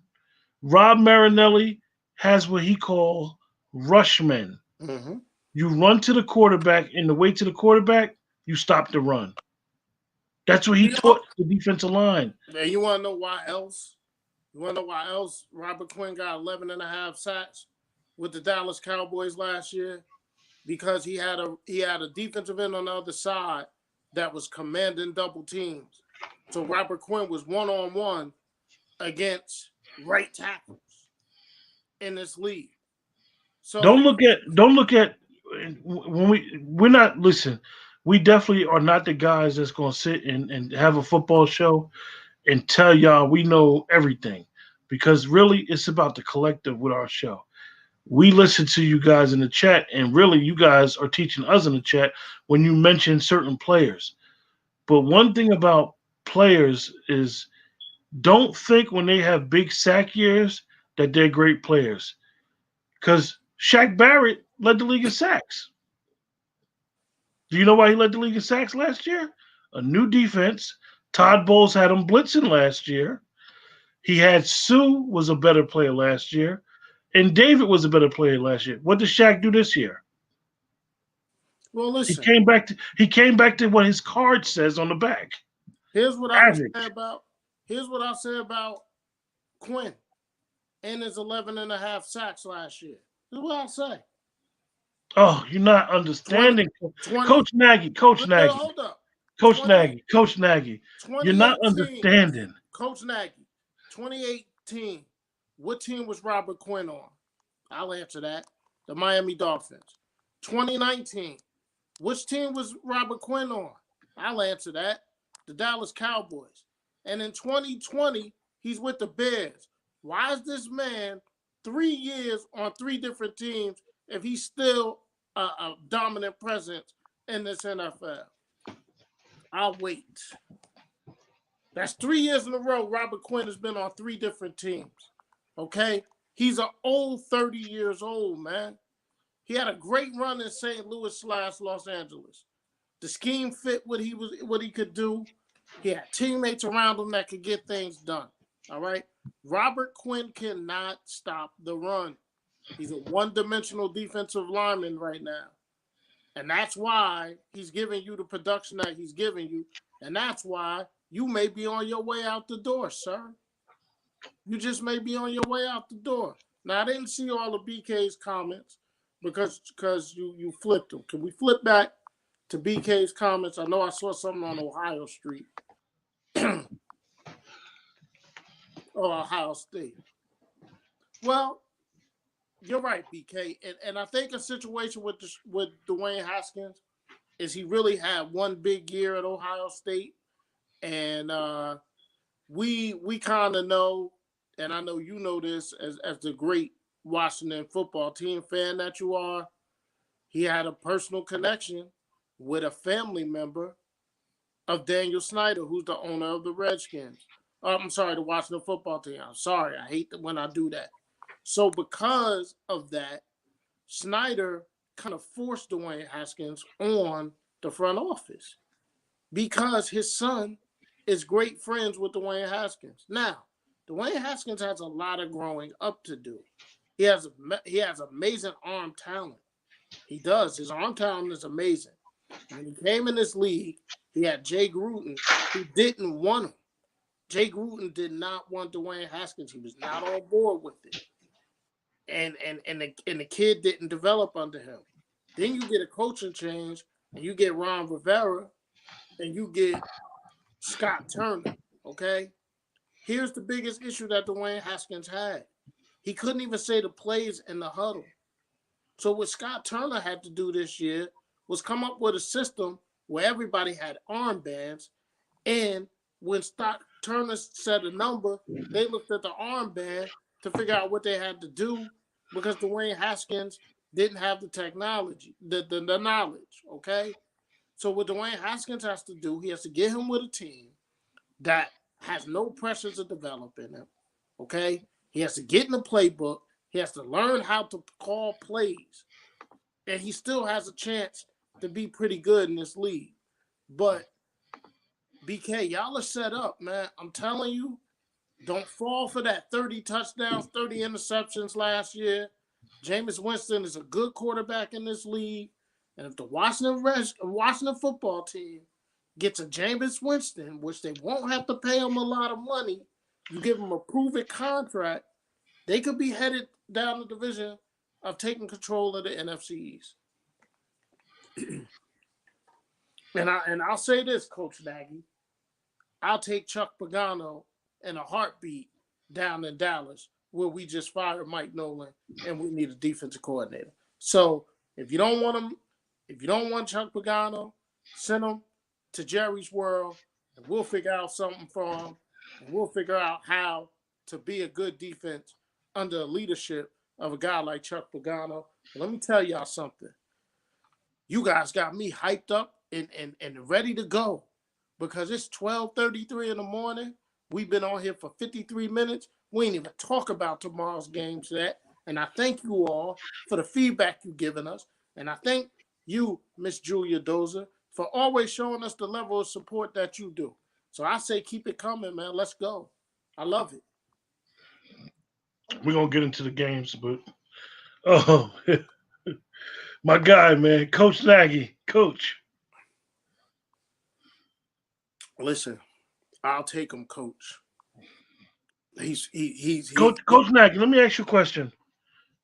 Rob Marinelli has what he calls rushmen. Mm-hmm. You run to the quarterback, and the way to the quarterback, you stop the run. That's what he taught the defensive line. And you want to know why else? You want to know why else Robert Quinn got 11 and a half sacks with the Dallas Cowboys last year? Because he had a defensive end on the other side that was commanding double teams. So Robert Quinn was one-on-one against right tackles in this league. So don't look at when we're not listen. We definitely are not the guys that's going to sit and have a football show and tell y'all we know everything, because really it's about the collective with our show. We listen to you guys in the chat, and really you guys are teaching us in the chat when you mention certain players. But one thing about players is don't think when they have big sack years that they're great players, because Shaq Barrett led the league in sacks. Do you know why he led the league in sacks last year? A new defense. Todd Bowles had him blitzing last year. He had Sue was a better player last year, and David was a better player last year. What did Shaq do this year? Well, listen. He came back to what his card says on the back. Here's what I say about Quinn and his 11 and a half sacks last year. Here's what I say. Oh, you're not understanding. Coach Nagy. Hold up. Coach Nagy. You're not understanding. Coach Nagy, 2018, what team was Robert Quinn on? I'll answer that. The Miami Dolphins. 2019, which team was Robert Quinn on? I'll answer that. The Dallas Cowboys. And in 2020, he's with the Bears. Why is this man 3 years on 3 different teams if he's still a dominant presence in this NFL? I'll wait. That's 3 years in a row Robert Quinn has been on 3 different teams. Okay? He's an old 30 years old, man. He had a great run in St. Louis / Los Angeles. The scheme fit what he could do. He had teammates around him that could get things done. All right? Robert Quinn cannot stop the run. He's a one-dimensional defensive lineman right now. And that's why he's giving you the production that he's giving you. And that's why you may be on your way out the door, sir. You just may be on your way out the door. Now, I didn't see all of BK's comments because you flipped them. Can we flip back to BK's comments? I know I saw something on Ohio Street. or Ohio State. Well, you're right, BK, and I think a situation with Dwayne Haskins is he really had one big year at Ohio State, and we kind of know, and I know you know this as the great Washington football team fan that you are. He had a personal connection with a family member of Daniel Snyder, who's the owner of the Redskins. I'm sorry, the Washington football team. I'm sorry, I hate when I do that. So because of that, Snyder kind of forced Dwayne Haskins on the front office because his son is great friends with Dwayne Haskins. Now, Dwayne Haskins has a lot of growing up to do. He has amazing arm talent. He does. His arm talent is amazing. When he came in this league, he had Jay Gruden, who didn't want him. Jay Gruden did not want Dwayne Haskins. He was not on board with it. And the kid didn't develop under him. Then you get a coaching change, and you get Ron Rivera, and you get Scott Turner. Okay, here's the biggest issue that Dwayne Haskins had. He couldn't even say the plays in the huddle. So what Scott Turner had to do this year was come up with a system where everybody had armbands, and when Scott Turner said a number, they looked at the armband to figure out what they had to do because Dwayne Haskins didn't have the technology, the knowledge, okay? So what Dwayne Haskins has to do, he has to get him with a team that has no pressure to develop in him, okay? He has to get in the playbook. He has to learn how to call plays. And he still has a chance to be pretty good in this league. But, BK, y'all are set up, man. I'm telling you, don't fall for that 30 touchdowns, 30 interceptions last year. Jameis Winston is a good quarterback in this league. And if the Washington football team gets a Jameis Winston, which they won't have to pay him a lot of money, you give him a proven contract, they could be headed down the division of taking control of the NFC East. and I'll say this, Coach Nagy, I'll take Chuck Pagano in a heartbeat down in Dallas, where we just fired Mike Nolan and we need a defensive coordinator. So if you don't want him, if you don't want Chuck Pagano, send him to Jerry's World, and we'll figure out something for him, and we'll figure out how to be a good defense under the leadership of a guy like Chuck Pagano. Let me tell y'all something. You guys got me hyped up and ready to go because it's 12:33 in the morning. We've been on here for 53 minutes. We ain't even talk about tomorrow's games yet. And I thank you all for the feedback you've given us. And I thank you, Miss Julia Dozer, for always showing us the level of support that you do. So I say keep it coming, man. Let's go. I love it. We're gonna get into the games, but oh, my guy, man, Coach Nagy, Coach. Listen, I'll take him, Coach. He's Coach Nagy. Let me ask you a question.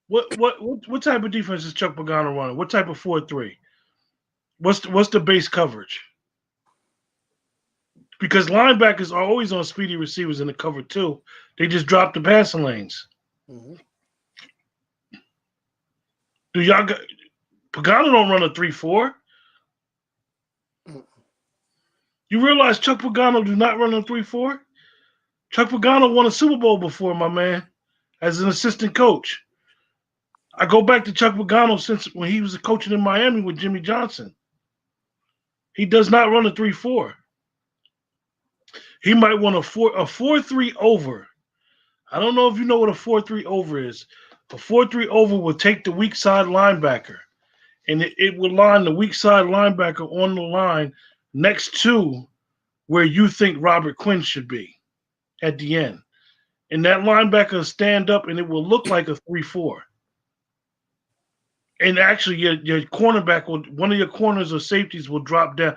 What type of defense is Chuck Pagano running? What type of 4-3? What's the base coverage? Because linebackers are always on speedy receivers in the cover too. They just drop the passing lanes. Mm-hmm. Do y'all got Pagano don't run a 3-4? Mm-hmm. You realize Chuck Pagano do not run a 3-4? Chuck Pagano won a Super Bowl before, my man, as an assistant coach. I go back to Chuck Pagano since when he was coaching in Miami with Jimmy Johnson. He does not run a 3-4. He might want a 4-3 over. I don't know if you know what a 4-3 over is. A 4-3 over will take the weak side linebacker, and it will line the weak side linebacker on the line next to where you think Robert Quinn should be at the end. And that linebacker will stand up, and it will look like a 3-4. And actually, your cornerback one of your corners or safeties will drop down.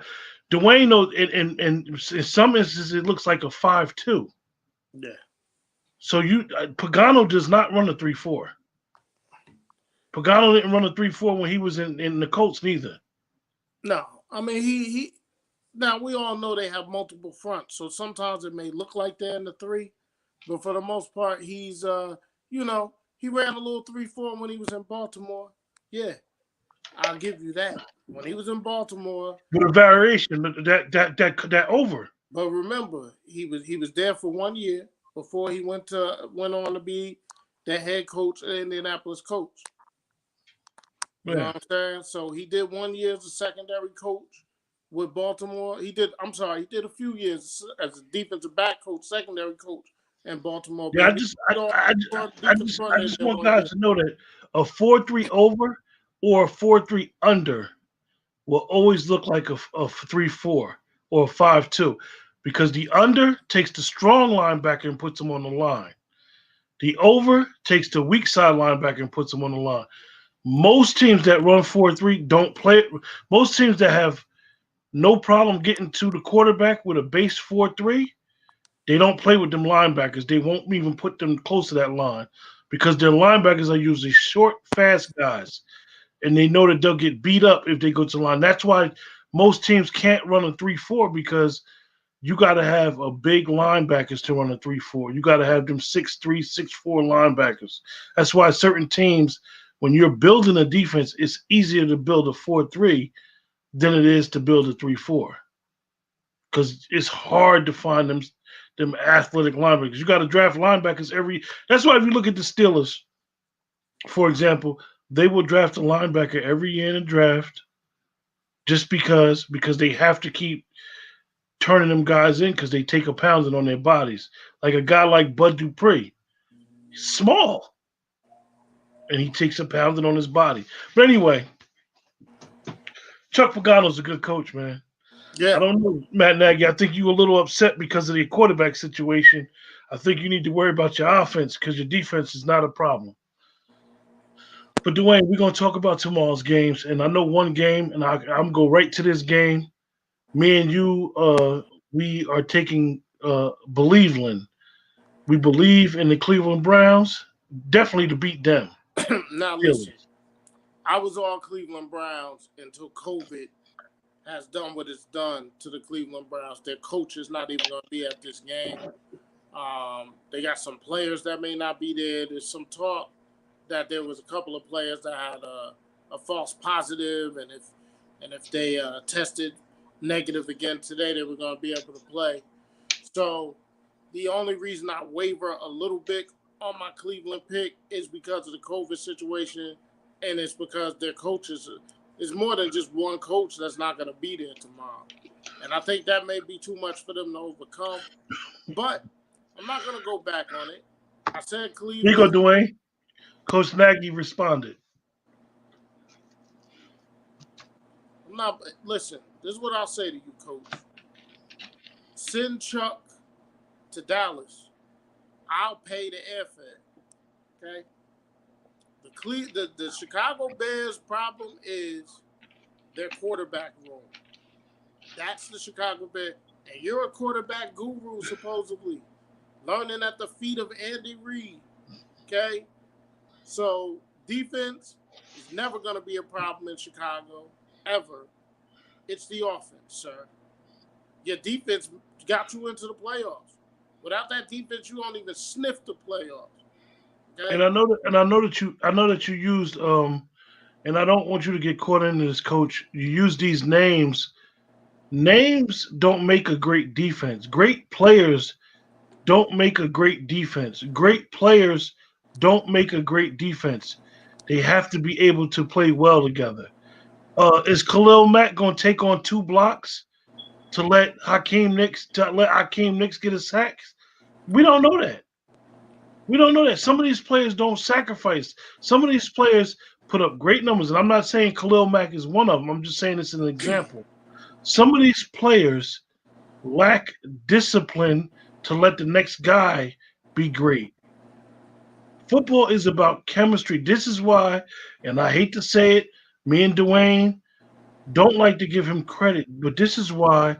Dwayne knows, and in some instances, it looks like a 5-2. Yeah. So Pagano does not run a 3-4. Pagano didn't run a 3-4 when he was in the Colts neither. No, I mean he. Now we all know they have multiple fronts, so sometimes it may look like they're in the 3, But for the most part, he's you know, he ran a little 3-4 when he was in Baltimore. Yeah, I'll give you that. When he was in Baltimore, with a variation that over. but remember, he was there for 1 year before he went on to be the head coach of Indianapolis Colts. You know Yeah. what I'm saying? So he did 1 year as a secondary coach with Baltimore. He did a few years as a defensive back coach, secondary coach in Baltimore. Yeah, But he defense I coordinator just there want 1 year. guys to know that a 4-3 over or a 4-3 under will always look like a 3-4 or a 5-2 because the under takes the strong linebacker and puts him on the line. The over takes the weak side linebacker and puts him on the line. Most teams that run 4-3 don't play it. Most teams that have no problem getting to the quarterback with a base 4-3, they don't play with them linebackers. They won't even put them close to that line because their linebackers are usually short, fast guys. And they know that they'll get beat up if they go to the line. That's why most teams can't run a 3-4 because you got to have a big linebackers to run a 3-4. You got to have them 6'3", 6'4" linebackers. That's why certain teams, when you're building a defense, it's easier to build a 4-3 than it is to build a 3-4 because it's hard to find them athletic linebackers. You got to draft linebackers every. That's why if you look at the Steelers, for example, they will draft a linebacker every year in the draft just because they have to keep turning them guys in because they take a pounding on their bodies. Like a guy like Bud Dupree, he's small, and he takes a pounding on his body. But anyway, Chuck Pagano's a good coach, man. I Yeah. don't know, Matt Nagy. I think you were a little upset because of the quarterback situation. I think you need to worry about your offense because your defense is not a problem. But Dwayne, we're gonna talk about tomorrow's games, and I know one game, and I'm go right to this game. Me and you, we are taking Believeland. We believe in the Cleveland Browns, definitely to beat them. Now listen, I was all Cleveland Browns until COVID has done what it's done to the Cleveland Browns. Their coach is not even going to be at this game. They got some players that may not be there. There's some talk that there was a couple of players that had a false positive, and if they tested negative again today, they were going to be able to play. So the only reason I waver a little bit on my Cleveland pick is because of the COVID situation, and it's because their coaches is more than just one coach that's not going to be there tomorrow. And I think that may be too much for them to overcome. But I'm not going to go back on it. I said Cleveland. Here you go, Dwayne. Coach Nagy responded. Listen, this is what I'll say to you, Coach. Send Chuck to Dallas. I'll pay the airfare. Okay? The Chicago Bears' problem is their quarterback room. That's the Chicago Bears. And you're a quarterback guru, supposedly. Learning at the feet of Andy Reid. Okay? So defense is never going to be a problem in Chicago, ever. It's the offense, sir. Your defense got you into the playoffs. Without that defense, you don't even sniff the playoffs. Okay? And I know that you used and I don't want you to get caught into this, Coach. You use these names. Names don't make a great defense. Great players don't make a great defense. Great players don't make a great defense. They have to be able to play well together. Is Khalil Mack going to take on 2 blocks to let Hakeem Nicks get a sack? We don't know that. We don't know that. Some of these players don't sacrifice. Some of these players put up great numbers, and I'm not saying Khalil Mack is one of them. I'm just saying it's an example. Some of these players lack discipline to let the next guy be great. Football is about chemistry. This is why, and I hate to say it, me and Dwayne don't like to give him credit, but this is why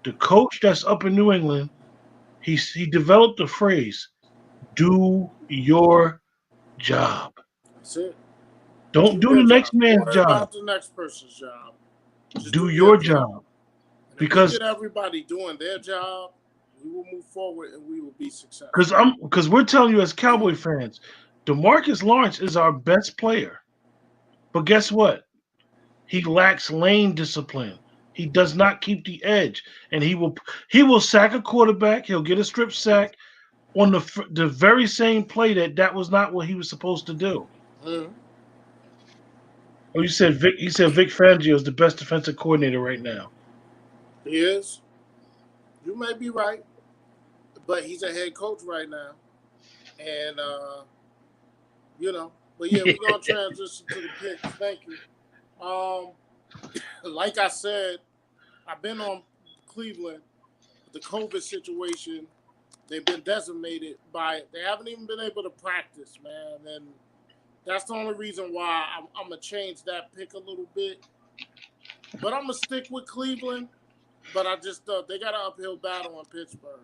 the coach that's up in New England, he developed a phrase, do your job. That's it. Don't do the next man's Worry job. about the next person's job. Just do your job. Because if you get everybody doing their job, We will move forward and we will be successful. Because we're telling you as Cowboy fans, DeMarcus Lawrence is our best player. But guess what? He lacks lane discipline. He does not keep the edge, and he will sack a quarterback. He'll get a strip sack on the very same play that was not what he was supposed to do. Mm, Oh, you said Vic. He said Vic Fangio is the best defensive coordinator right now. he is. You may be right, but he's a head coach right now, and you know. But yeah, we're gonna transition to the picks. Thank you. Like I said, I've been on Cleveland. The COVID situation, they've been decimated by it. They haven't even been able to practice, man. And that's the only reason why I'm going to change that pick a little bit. But I'm going to stick with Cleveland. But I just thought they got an uphill battle in Pittsburgh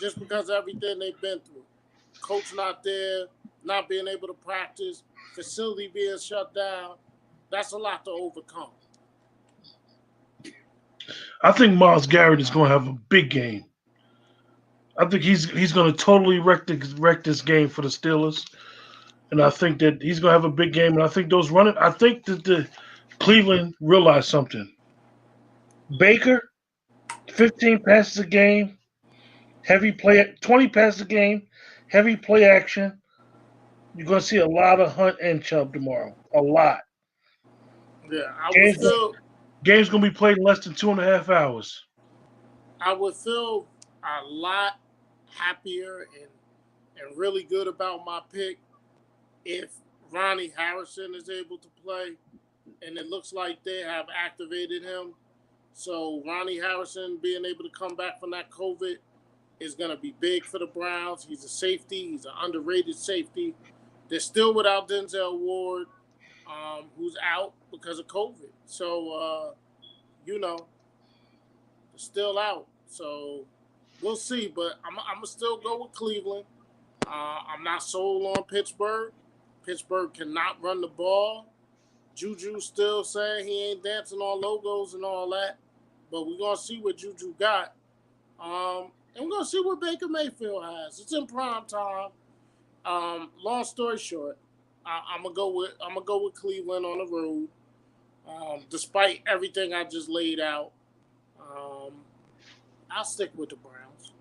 just because of everything they've been through. Coach not there, not being able to practice, facility being shut down. That's a lot to overcome. I think Myles Garrett is going to have a big game. I think he's going to totally wreck this game for the Steelers, and I think that he's going to have a big game. And I think I think that the Cleveland realized something. Baker, 15 passes a game, heavy play, 20 passes a game, heavy play action. You're going to see a lot of Hunt and Chubb tomorrow. A lot. Yeah, Game's going to be played in less than 2.5 hours. I would feel a lot happier and really good about my pick if Ronnie Harrison is able to play, and it looks like they have activated him. So Ronnie Harrison being able to come back from that COVID is going to be big for the Browns. He's a safety. He's an underrated safety. They're still without Denzel Ward, who's out because of COVID. So, they're still out. So we'll see. But I'm going to still go with Cleveland. I'm not sold on Pittsburgh. Pittsburgh cannot run the ball. Juju still saying he ain't dancing on logos and all that. But we're going to see what Juju got. And we're going to see what Baker Mayfield has. It's in prime time. Long story short, I'm gonna go with Cleveland on the road. Despite everything I just laid out, I'll stick with the Browns.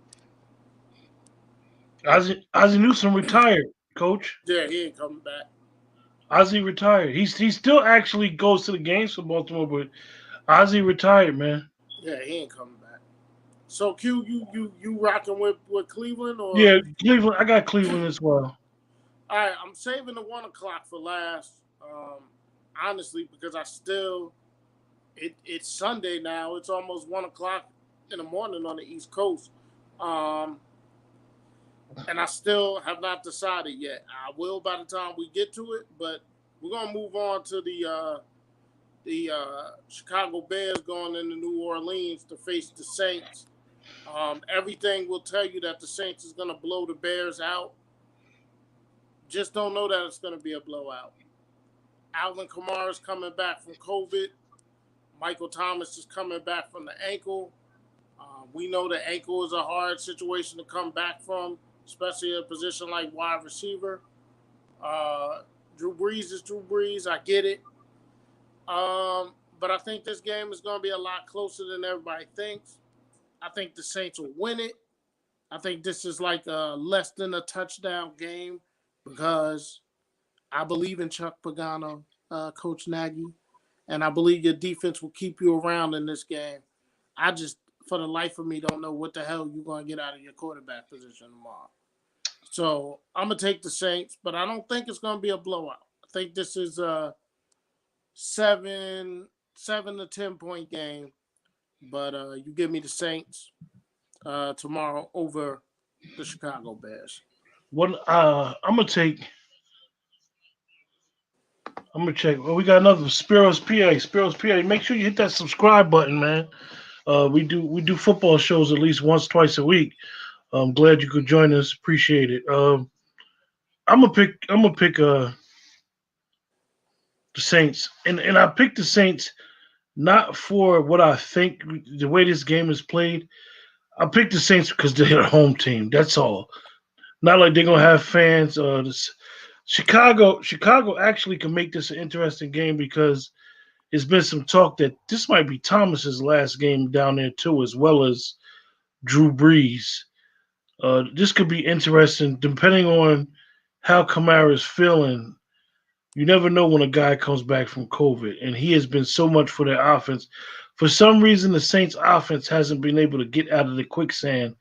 Ozzie Newsome retired, Coach. Yeah, he ain't coming back. Ozzie retired. He still actually goes to the games for Baltimore, but Ozzie retired, man. Yeah, he ain't coming back. So Q, you rocking with Cleveland or? Yeah, Cleveland. I got Cleveland as well. All right, I'm saving the 1 o'clock for last. Honestly, because it's Sunday now. It's almost 1 o'clock in the morning on the East Coast. And I still have not decided yet. I will by the time we get to it, but we're gonna move on to the Chicago Bears going into New Orleans to face the Saints. Everything will tell you that the Saints is gonna blow the Bears out. Just don't know that it's gonna be a blowout. Alvin Kamara is coming back from COVID. Michael Thomas is coming back from the ankle. We know the ankle is a hard situation to come back from, especially in a position like wide receiver. Drew Brees is Drew Brees. I get it. But I think this game is going to be a lot closer than everybody thinks. I think the Saints will win it. I think this is like a less than a touchdown game because I believe in Chuck Pagano, Coach Nagy, and I believe your defense will keep you around in this game. I just, for the life of me, don't know what the hell you're going to get out of your quarterback position tomorrow. So I'm going to take the Saints, but I don't think it's going to be a blowout. I think this is a 7 to 10 point game, but you give me the Saints tomorrow over the Chicago Bears. I'm gonna check. Well, we got another Spiros PA. Make sure you hit that subscribe button, man. We do football shows at least once, twice a week. I'm glad you could join us. Appreciate it. I'm gonna pick the Saints, and I picked the Saints not for what I think the way this game is played. I picked the Saints because they're a home team. That's all. Not like they're gonna have fans. Chicago actually can make this an interesting game because there's been some talk that this might be Thomas's last game down there too, as well as Drew Brees. This could be interesting depending on how Kamara's feeling. You never know when a guy comes back from COVID, and he has been so much for their offense. For some reason, the Saints' offense hasn't been able to get out of the quicksand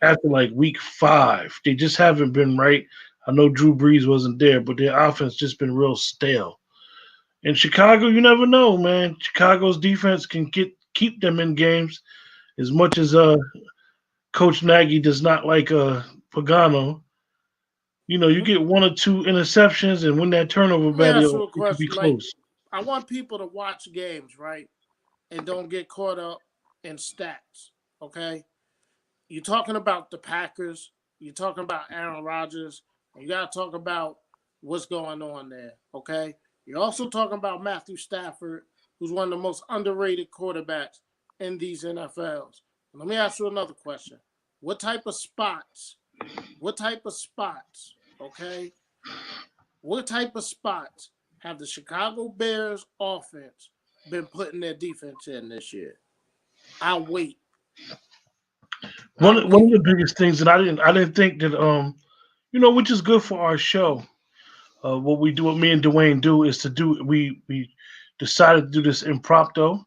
after like week 5. They just haven't been right. I know Drew Brees wasn't there, but their offense just been real stale. In Chicago, you never know, man. Chicago's defense can keep them in games as much as Coach Nagy does not like Pagano. You know, you get one or two interceptions, and when that turnover Let me ask battle, you a it could be question. Like, close. I want people to watch games, right? And don't get caught up in stats. Okay? You're talking about the Packers, you're talking about Aaron Rodgers, and you gotta talk about what's going on there. Okay? You're also talking about Matthew Stafford, who's one of the most underrated quarterbacks in these NFLs. Let me ask you another question. What type of spots? Okay? What type of spots have the Chicago Bears offense been putting their defense in this year? I'll wait. One of the biggest things that I didn't think that which is good for our show. What me and Dwayne do is we decided to do this impromptu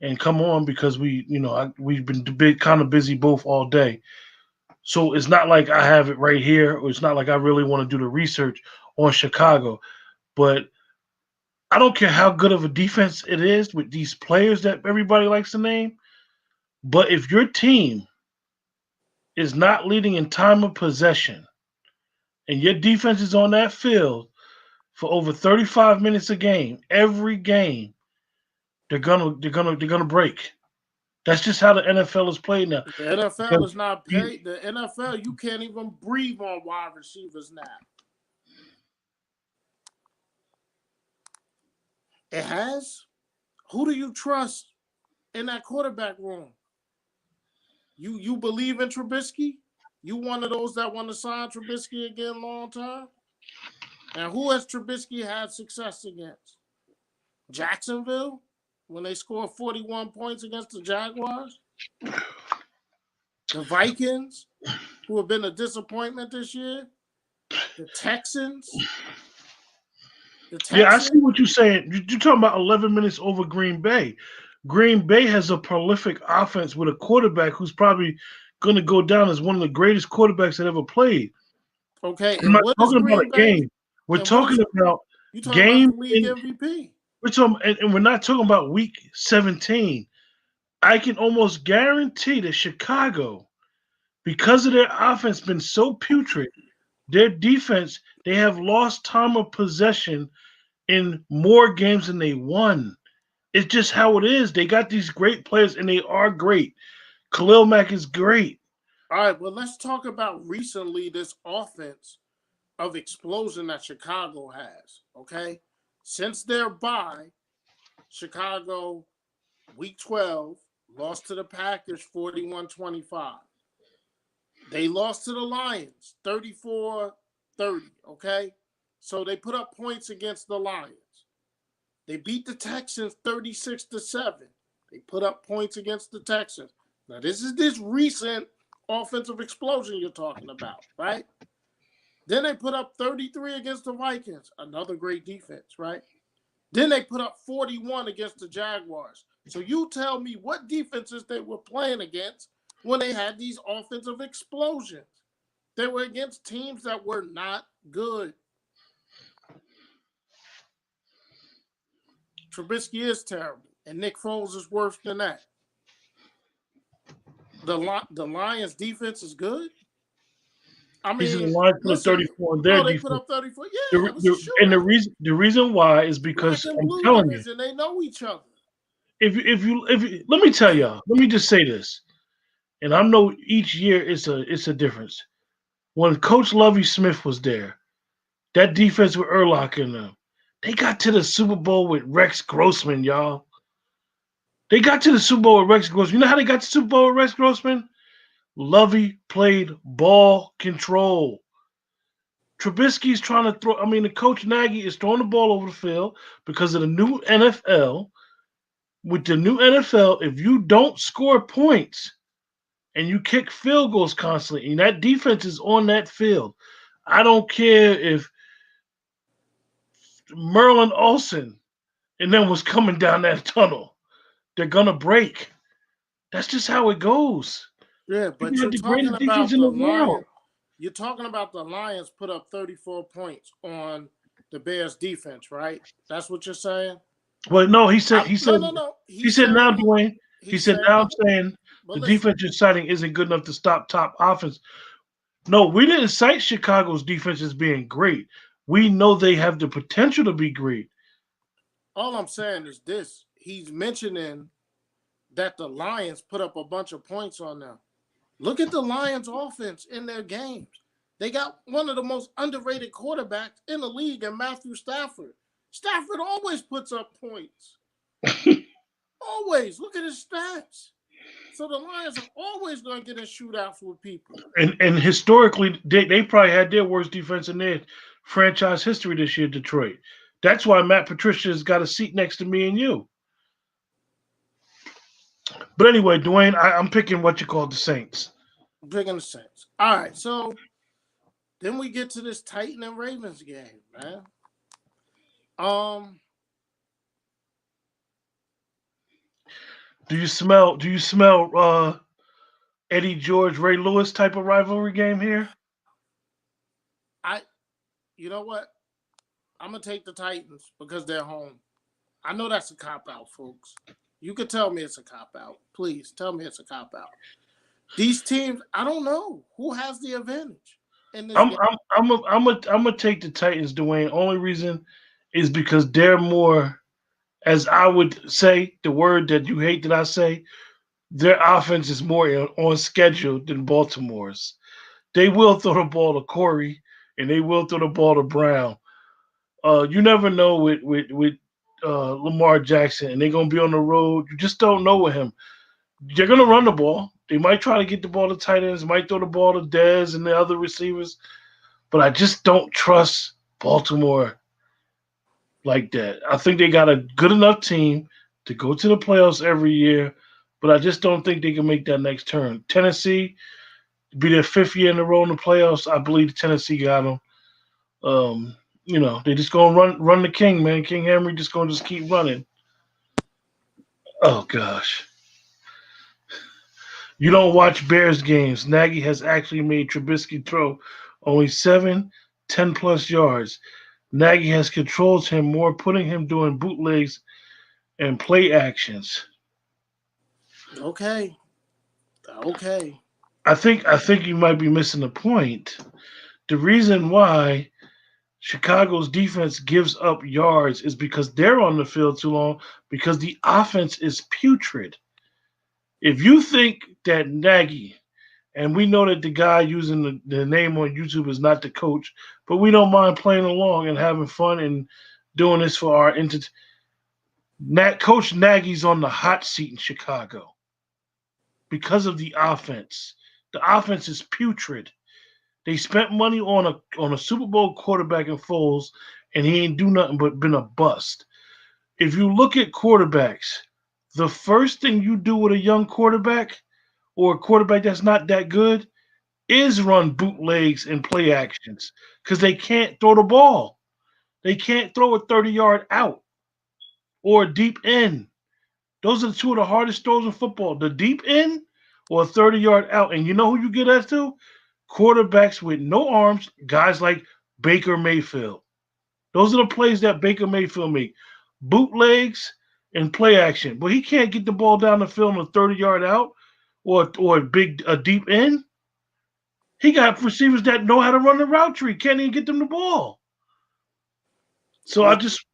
and come on because we've been kind of busy both all day. So it's not like I have it right here, or it's not like I really want to do the research on Chicago. But I don't care how good of a defense it is with these players that everybody likes to name. But if your team is not leading in time of possession and your defense is on that field for over 35 minutes a game, every game, they're gonna break. That's just how the NFL is played now. The NFL is not paid. The NFL, you can't even breathe on wide receivers now. It has. Who do you trust in that quarterback room? You believe in Trubisky? You one of those that want to sign Trubisky again long term? And who has Trubisky had success against? Jacksonville, when they scored 41 points against the Jaguars? The Vikings, who have been a disappointment this year? The Texans? Yeah, I see what you're saying. You're talking about 11 minutes over Green Bay. Green Bay has a prolific offense with a quarterback who's probably going to go down as one of the greatest quarterbacks that ever played. Okay, I'm not talking about a game. We're talking about game. League MVP. We're talking, and we're not talking about week 17. I can almost guarantee that Chicago, because of their offense been so putrid, their defense, they have lost time of possession in more games than they won. It's just how it is. They got these great players, and they are great. Khalil Mack is great. All right, well, let's talk about recently this offense of explosion that Chicago has, okay? Since their bye, Chicago, week 12, lost to the Packers 41-25. They lost to the Lions 34-30, okay? So they put up points against the Lions. They beat the Texans 36-7. They put up points against the Texans. Now, this is this recent offensive explosion you're talking about, right? Then they put up 33 against the Vikings, another great defense, right? Then they put up 41 against the Jaguars. So you tell me what defenses they were playing against when they had these offensive explosions. They were against teams that were not good. Trubisky is terrible, and Nick Foles is worse than that. The Lions' defense is good. I mean, the Lions put up 34 in their they defense. put up 34. Yeah, the reason why is because I'm telling you, they know each other. If you let me tell y'all, let me just say this, and I know each year it's a difference. When Coach Lovie Smith was there, that defense with Urlacher in them, they got to the Super Bowl with Rex Grossman, y'all. They got to the Super Bowl with Rex Grossman. You know how they got to the Super Bowl with Rex Grossman? Lovey played ball control. Trubisky's trying to throw. I mean, the coach Nagy is throwing the ball over the field because of the new NFL. With the new NFL, if you don't score points and you kick field goals constantly, and that defense is on that field, I don't care if Merlin Olsen and then was coming down that tunnel. They're gonna break. That's just how it goes. Yeah, You but got you're the talking greatest defense about in the the world. Lions. You're talking about the Lions put up 34 points on the Bears defense, right? That's what you're saying? Well, no, he said No. he He's said now, saying Dwayne. He he's said saying now I'm no. saying But the listen, defense you're citing isn't good enough to stop top offense. No, we didn't cite Chicago's defense as being great. We know they have the potential to be great. all I'm saying is this. He's mentioning that the Lions put up a bunch of points on them. Look at the Lions offense in their games. They got one of the most underrated quarterbacks in the league in Matthew Stafford. Stafford always puts up points. Always. Look at his stats. So the Lions are always going to get in shootouts with people. And historically, they probably had their worst defense in their franchise history this year, Detroit. That's why Matt Patricia's got a seat next to me and you. But anyway, Dwayne, I'm picking what you call the Saints. Picking the Saints. All right, so then we get to this Titan and Ravens game, man. Do you smell Eddie George, Ray Lewis type of rivalry game here? You know what? I'm gonna take the Titans because they're home. I know that's a cop out, folks. You could tell me it's a cop out. Please tell me it's a cop out. These teams, I don't know who has the advantage in this I'm game. I'm gonna take the Titans, Dwayne. Only reason is because they're more, as I would say, the word that you hate that I say, their offense is more on schedule than Baltimore's. They will throw the ball to Corey and they will throw the ball to Brown. You never know with Lamar Jackson, and they're gonna be on the road. You just don't know with him. They're gonna run the ball. They might try to get the ball to tight ends, might throw the ball to Dez and the other receivers, but I just don't trust Baltimore like that. I think they got a good enough team to go to the playoffs every year, but I just don't think they can make that next turn. Tennessee be their fifth year in a row in the playoffs. I believe Tennessee got them. They just gonna run the king, man. King Henry just gonna just keep running. Oh gosh. You don't watch Bears games. Nagy has actually made Trubisky throw only 10+ yards. Nagy has controlled him more, putting him doing bootlegs and play actions. Okay. I think you might be missing the point. The reason why Chicago's defense gives up yards is because they're on the field too long because the offense is putrid. If you think that Nagy, and we know that the guy using the name on YouTube is not the coach, but we don't mind playing along and having fun and doing this for our Coach Nagy's on the hot seat in Chicago because of the offense. The offense is putrid. They spent money on a Super Bowl quarterback in Foles, and he ain't do nothing but been a bust. If you look at quarterbacks, the first thing you do with a young quarterback or a quarterback that's not that good is run bootlegs and play actions because they can't throw the ball. They can't throw a 30-yard out or a deep end. Those are two of the hardest throws in football, the deep end or a 30-yard out. And you know who you get that to? Quarterbacks with no arms, guys like Baker Mayfield. Those are the plays that Baker Mayfield make. Bootlegs and play action. But he can't get the ball down the field on a 30-yard out or a deep end. He got receivers that know how to run the route tree. Can't even get them the ball. So I just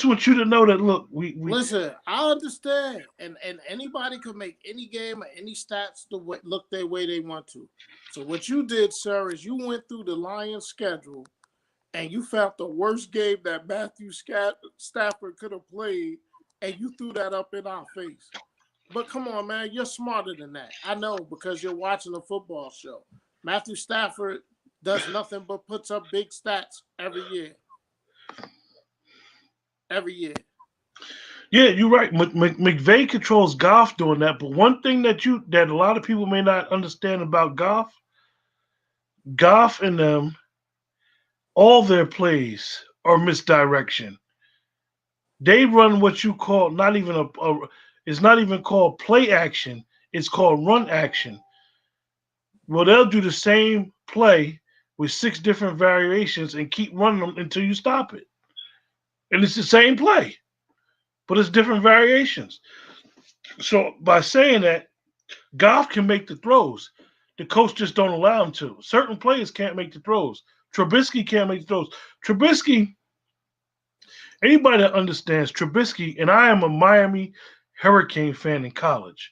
want you to know that look, we Listen, I understand, and anybody could make any game or any stats look their way they want to. So what you did, sir, is you went through the Lions' schedule, and you found the worst game that Matthew Stafford could have played, and you threw that up in our face. But come on, man, you're smarter than that. I know because you're watching a football show. Matthew Stafford does nothing but puts up big stats every year. Every year. Yeah, you're right. McVay controls Goff doing that, but one thing that a lot of people may not understand about Goff and them, all their plays are misdirection. They run what you call not even it's not even called play action. It's called run action. Well, they'll do the same play with 6 different variations and keep running them until you stop it. And it's the same play, but it's different variations. So by saying that, Goff can make the throws. The coach just don't allow him to. Certain players can't make the throws. Trubisky can't make the throws. Trubisky, anybody that understands Trubisky, and I am a Miami Hurricane fan in college.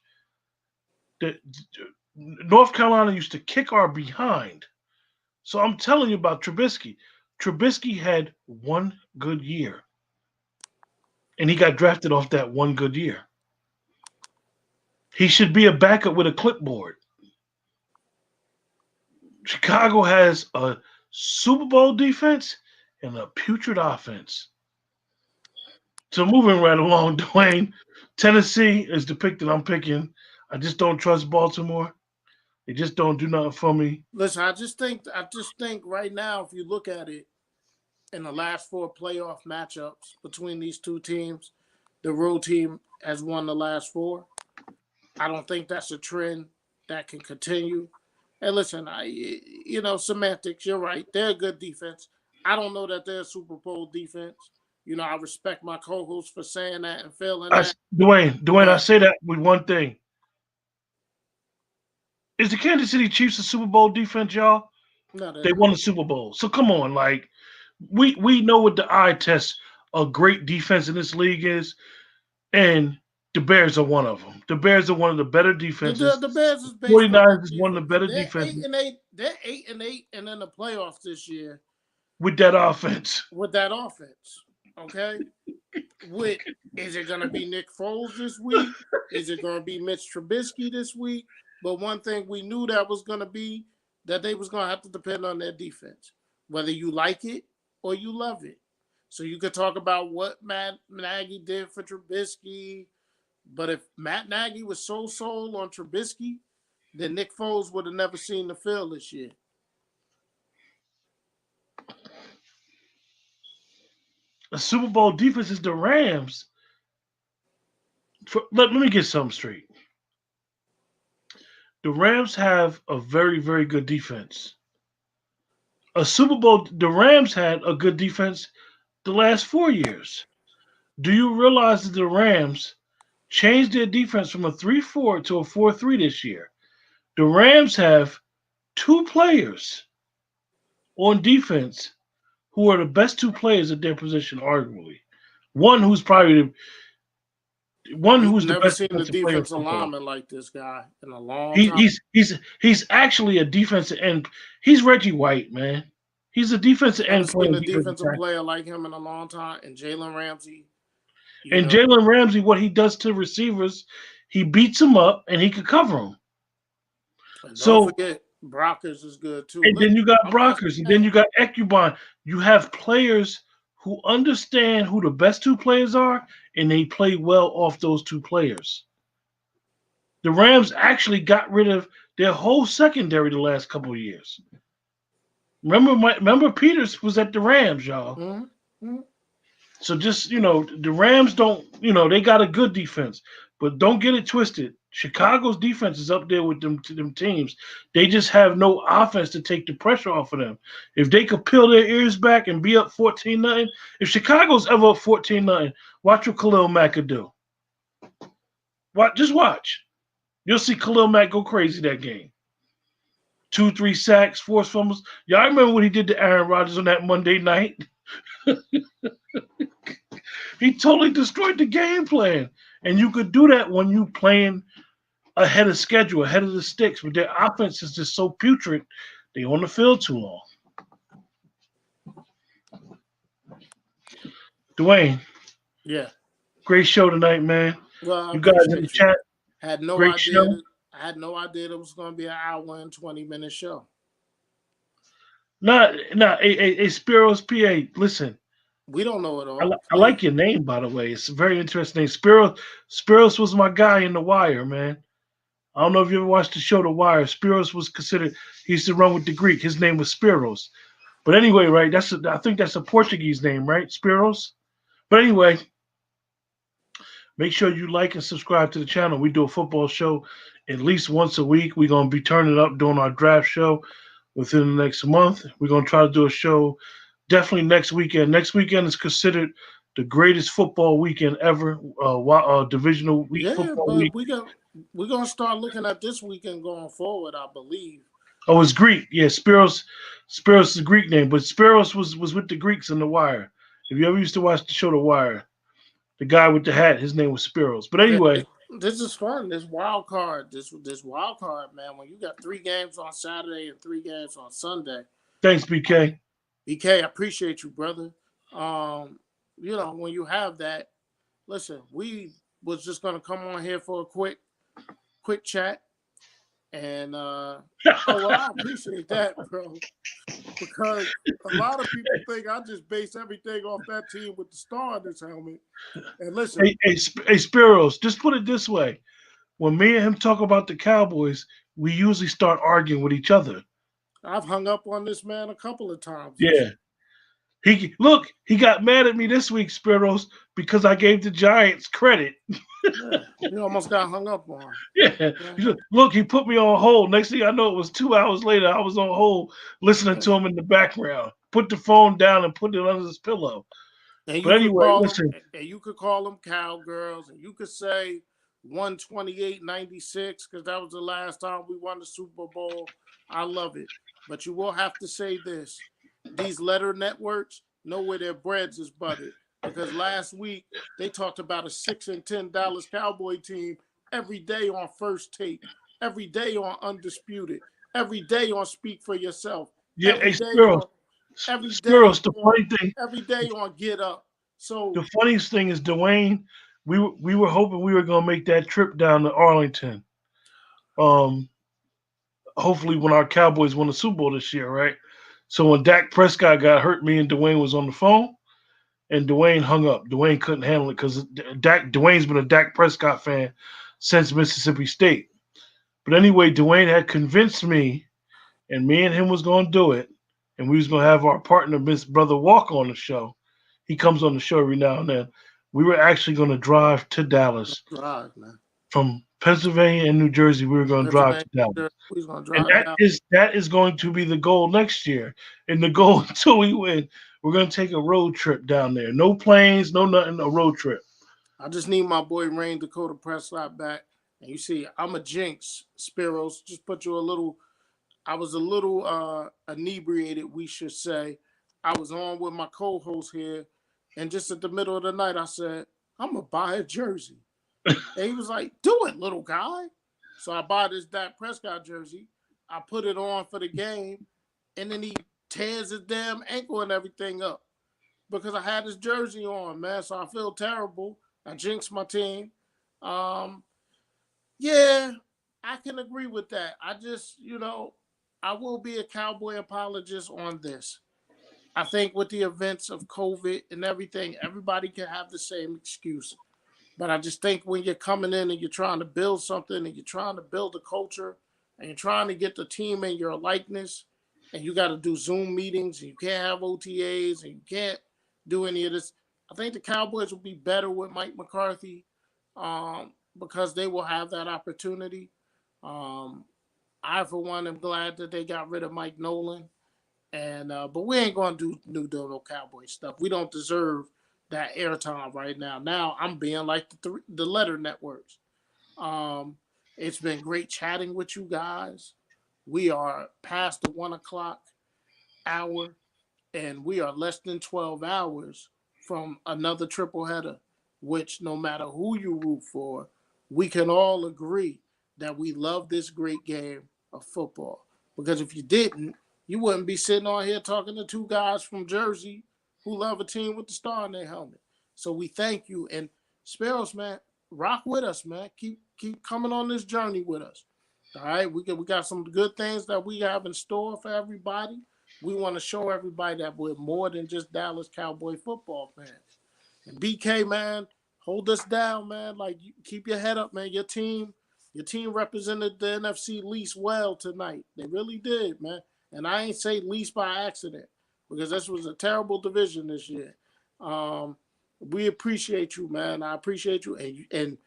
North Carolina used to kick our behind. So I'm telling you about Trubisky. Trubisky had one good year, and he got drafted off that one good year. He should be a backup with a clipboard. Chicago has a Super Bowl defense and a putrid offense. So moving right along, Dwayne, Tennessee is the pick that I'm picking. I just don't trust Baltimore. They just don't do nothing for me. Listen, I just think right now, if you look at it, in the last 4 playoff matchups between these two teams, the road team has won the last 4. I don't think that's a trend that can continue. And listen, semantics, you're right. They're a good defense. I don't know that they're a Super Bowl defense. I respect my co-host for saying that and feeling that. Dwayne, I say that with one thing. Is the Kansas City Chiefs a Super Bowl defense, y'all? No, they won the Super Bowl. So come on, like we know what the eye test a great defense in this league is, and the Bears are one of them. The Bears are one of the better defenses. The Bears is 49ers is one of the better defenses. They're 8-8 and in the playoffs this year with that offense. Okay. Is it going to be Nick Foles this week? Is it going to be Mitch Trubisky this week? But one thing we knew that was going to be that they was going to have to depend on their defense, whether you like it or you love it. So you could talk about what Matt Nagy did for Trubisky, but if Matt Nagy was so sold on Trubisky, then Nick Foles would have never seen the field this year. A Super Bowl defense is the Rams. Let me get something straight. The Rams have a very, very good defense. The Rams had a good defense the last 4 years. Do you realize that the Rams changed their defense from a 3-4 to a 4-3 this year? The Rams have 2 players on defense who are the best 2 players at their position, arguably. One who's probably the best seen the defensive lineman like this guy in a long time. He's actually a defensive end. He's Reggie White, man. He's a defensive end player. A defensive player like him in a long time, and Jalen Ramsey. Jalen Ramsey, what he does to receivers, he beats them up and he can cover them. Don't forget, Brockers is good too. And then you got Brockers, and then you got Ecubon. You have players who understand who the best 2 players are, and they play well off those 2 players. The Rams actually got rid of their whole secondary the last couple of years. Remember Peters was at the Rams, y'all. Mm-hmm. So just, the Rams don't, they got a good defense, but don't get it twisted. Chicago's defense is up there with them teams. They just have no offense to take the pressure off of them. If they could peel their ears back and be up 14-0, if Chicago's ever up 14-0, watch what Khalil Mack could do. Just watch. You'll see Khalil Mack go crazy that game. 2-3 sacks, forced fumbles. Y'all remember what he did to Aaron Rodgers on that Monday night? He totally destroyed the game plan. And you could do that when you playing ahead of schedule, ahead of the sticks, but their offense is just so putrid, they on the field too long. Dwayne. Yeah. Great show tonight, man. Well, you guys in the chat, Had no Great idea. show. I had no idea it was going to be an hour and 20-minute show. A Spiros PA. Listen, We don't know it all. I like your name, by the way. It's a very interesting name. Spiros was my guy in The Wire, man. I don't know if you ever watched the show The Wire. Spiros was considered. He used to run with the Greek. His name was Spiros. But anyway, right? I think that's a Portuguese name, right? Spiros. But anyway, make sure you like and subscribe to the channel. We do a football show at least once a week. We're gonna be turning up doing our draft show within the next month. We're gonna try to do a show definitely next weekend. Next weekend is considered the greatest football weekend ever. Divisional week Yeah, football but week. we're gonna start looking at this weekend going forward, I believe. Oh, it's Greek. Yeah, Spiros is a Greek name, but Spiros was with the Greeks in The Wire. If you ever used to watch the show The Wire, the guy with the hat, his name was Spiros. But anyway, This is fun. This wild card, this wild card, man. When you got 3 games on Saturday and 3 games on Sunday. thanks, BK. BK, I appreciate you, brother. When you have that, listen, we was just gonna come on here for a quick chat. And I appreciate that, bro. Because a lot of people think I just base everything off that team with the star in this helmet. And listen, Hey, Spiros, just put it this way: when me and him talk about the Cowboys, we usually start arguing with each other. I've hung up on this man a couple of times. Yeah. He got mad at me this week, Spiros, because I gave the Giants credit. Yeah, you almost got hung up on. Yeah. Look, he put me on hold. Next thing I know, it was 2 hours later. I was on hold listening to him in the background. Put the phone down and put it under his pillow. And but anyway, listen. You could call them cowgirls, and you could say 128-96 because that was the last time we won the Super Bowl. I love it. But you will have to say this. These letter networks know where their breads is buttered. Because last week they talked about a $6 and $10 Cowboy team every day on First Take, every day on Undisputed, every day on Speak for Yourself. Yeah, every hey, day the funny thing. Every day on Get Up. So the funniest thing is Dwayne. We were hoping we were gonna make that trip down to Arlington. Hopefully when our Cowboys win the Super Bowl this year, right? So when Dak Prescott got hurt, me and Dwayne was on the phone, and Dwayne hung up. Dwayne couldn't handle it because Dwayne's been a Dak Prescott fan since Mississippi State. But anyway, Dwayne had convinced me, and me and him was going to do it, and we was going to have our partner, Miss Brother Walker, on the show. He comes on the show every now and then. We were actually going to drive to Dallas. From Pennsylvania and New Jersey, we were going to drive to Dallas. And that is going to be the goal next year. And the goal until we win, we're going to take a road trip down there. No planes, no nothing, a road trip. I just need my boy Rain Dakota Prescott back. And you see, I'm a jinx, Spiros. Just put you I was a little inebriated, we should say. I was on with my co-host here. And just at the middle of the night, I said, I'm going to buy a jersey. And he was like, do it, little guy. So I bought this Dak Prescott jersey. I put it on for the game. And then he tears his damn ankle and everything up. Because I had his jersey on, man. So I feel terrible. I jinxed my team. Yeah, I can agree with that. I just, I will be a Cowboy apologist on this. I think with the events of COVID and everything, everybody can have the same excuse. But I just think when you're coming in and you're trying to build something and you're trying to build a culture and you're trying to get the team in your likeness and you got to do Zoom meetings and you can't have OTAs and you can't do any of this, I think the Cowboys will be better with Mike McCarthy because they will have that opportunity. I, for one, am glad that they got rid of Mike Nolan. And but we ain't going to do new Dodo Cowboy stuff. We don't deserve that airtime right now. Now I'm being like the letter networks. It's been great chatting with you guys. We are past the 1 o'clock hour, and we are less than 12 hours from another triple header, which no matter who you root for, we can all agree that we love this great game of football. Because if you didn't, you wouldn't be sitting on here talking to 2 guys from Jersey who love a team with the star in their helmet. So we thank you. And Sparrows, man, rock with us, man. Keep coming on this journey with us. All right, we got some good things that we have in store for everybody. We want to show everybody that we're more than just Dallas Cowboy football fans. And BK, man, hold us down, man. Like, keep your head up, man. Your team represented the NFC least well tonight. They really did, man. And I ain't say least by accident, because this was a terrible division this year. We appreciate you, man. I appreciate you, and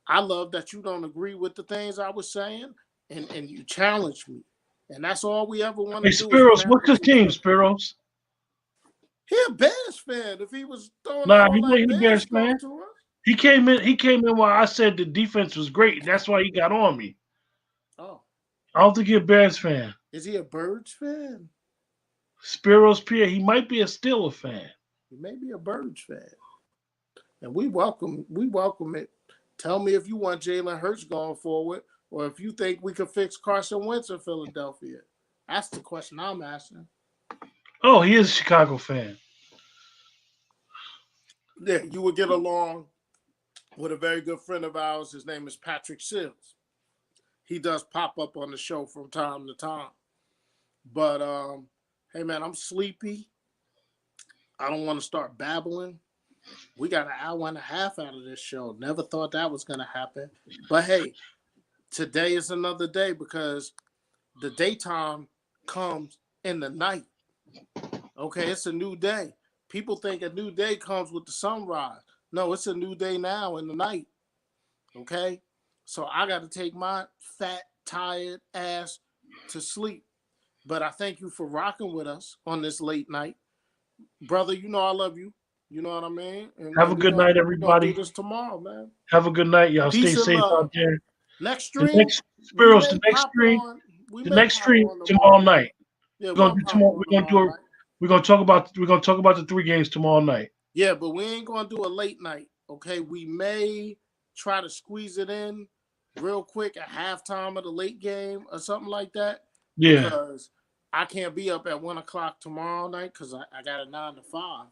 I love that you don't agree with the things I was saying, and you challenge me, and that's all we ever want Hey, to do. Spiros, what's his team, Spiros? He a Bears fan. If he was throwing Nah, out all he that ain't a Bears Bears fan. talk to us, He came in while I said the defense was great. That's why he got on me. oh, I don't think he's a Bears fan. is he a Birds fan? Spiros Pierre, he might be a Steeler fan. He may be a Birds fan, and we welcome it. Tell me if you want Jalen Hurts going forward, or if you think we could fix Carson Wentz in Philadelphia. That's the question I'm asking. Oh, he is a Chicago fan. Yeah, you would get along with a very good friend of ours. His name is Patrick Sills. He does pop up on the show from time to time. But hey man, I'm sleepy. I don't want to start babbling. We got an hour and a half out of this show. Never thought that was gonna happen. But hey, today is another day, because the daytime comes in the night. Okay, it's a new day. People think a new day comes with the sunrise. No, it's a new day now in the night. Okay? So I got to take my fat, tired ass to sleep. But I thank you for rocking with us on this late night. Brother, you know I love you. You know what I mean? And Have a good night, we're gonna everybody. do this tomorrow, man. Have a good night, y'all. Peace Stay and safe love. out there. Next The stream, next we Spiros, may the next pop stream, on. We the may next pop stream on tomorrow tomorrow. night. Yeah, We're gonna do tomorrow. We're gonna talk about the 3 games tomorrow night. Yeah, but we ain't gonna do a late night. Okay, we may try to squeeze it in real quick at halftime of the late game or something like that. Yeah. Because I can't be up at 1:00 tomorrow night, because I got a 9 to 5,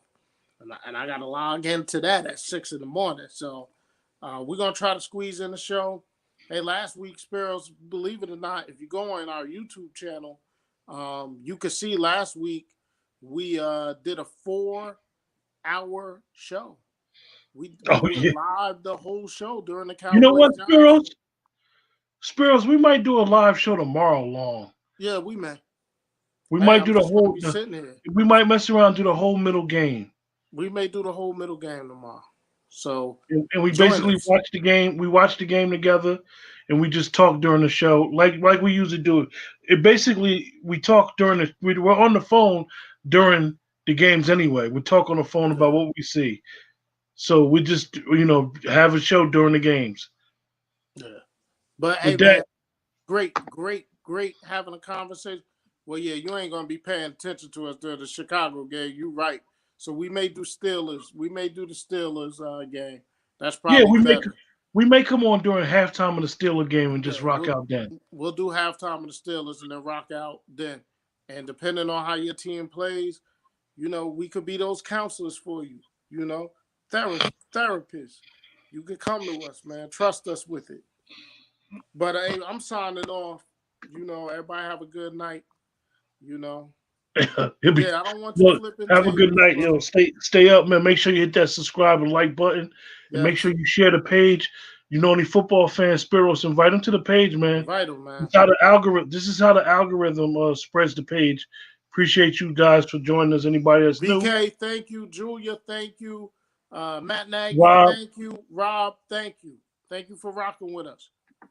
and I got to log into that at 6 in the morning. So we're gonna try to squeeze in the show. Hey, last week, Sparrows, believe it or not, if you go on our YouTube channel, you could see last week we did a 4-hour show. We went live the whole show during the Cowboys. You know what, Spiros? Spiros, we might do a live show tomorrow long. Yeah, we may. We might do the whole. Sitting here. We might mess around and do the whole middle game. We may do the whole middle game tomorrow. So and we basically watch the game. We watch the game together, and we just talk during the show, like we usually do. It basically we talk during the. We're on the phone during the games anyway. We talk on the phone about what we see. So we just have a show during the games. Yeah, but hey man, great having a conversation. Well, yeah, you ain't gonna be paying attention to us during the Chicago game. You right. So we may do Steelers. We may do the Steelers game. That's probably better. We may come on during halftime of the Steelers game and just rock out then. We'll do halftime of the Steelers and then rock out then. And depending on how your team plays, we could be those counselors for you. Therapists. You can come to us, man. Trust us with it. But hey, I'm signing off. Everybody have a good night. I don't want you flipping. Have a good night. Stay up, man. Make sure you hit that subscribe and like button, and make sure you share the page. Any football fans, Spiros, invite them to the page, man. Invite them, man. This is how the algorithm spreads the page. Appreciate you guys for joining us. Anybody that's new? BK, thank you. Julia, thank you. Matt Nagy, Rob. thank you. Rob, thank you. Thank you for rocking with us.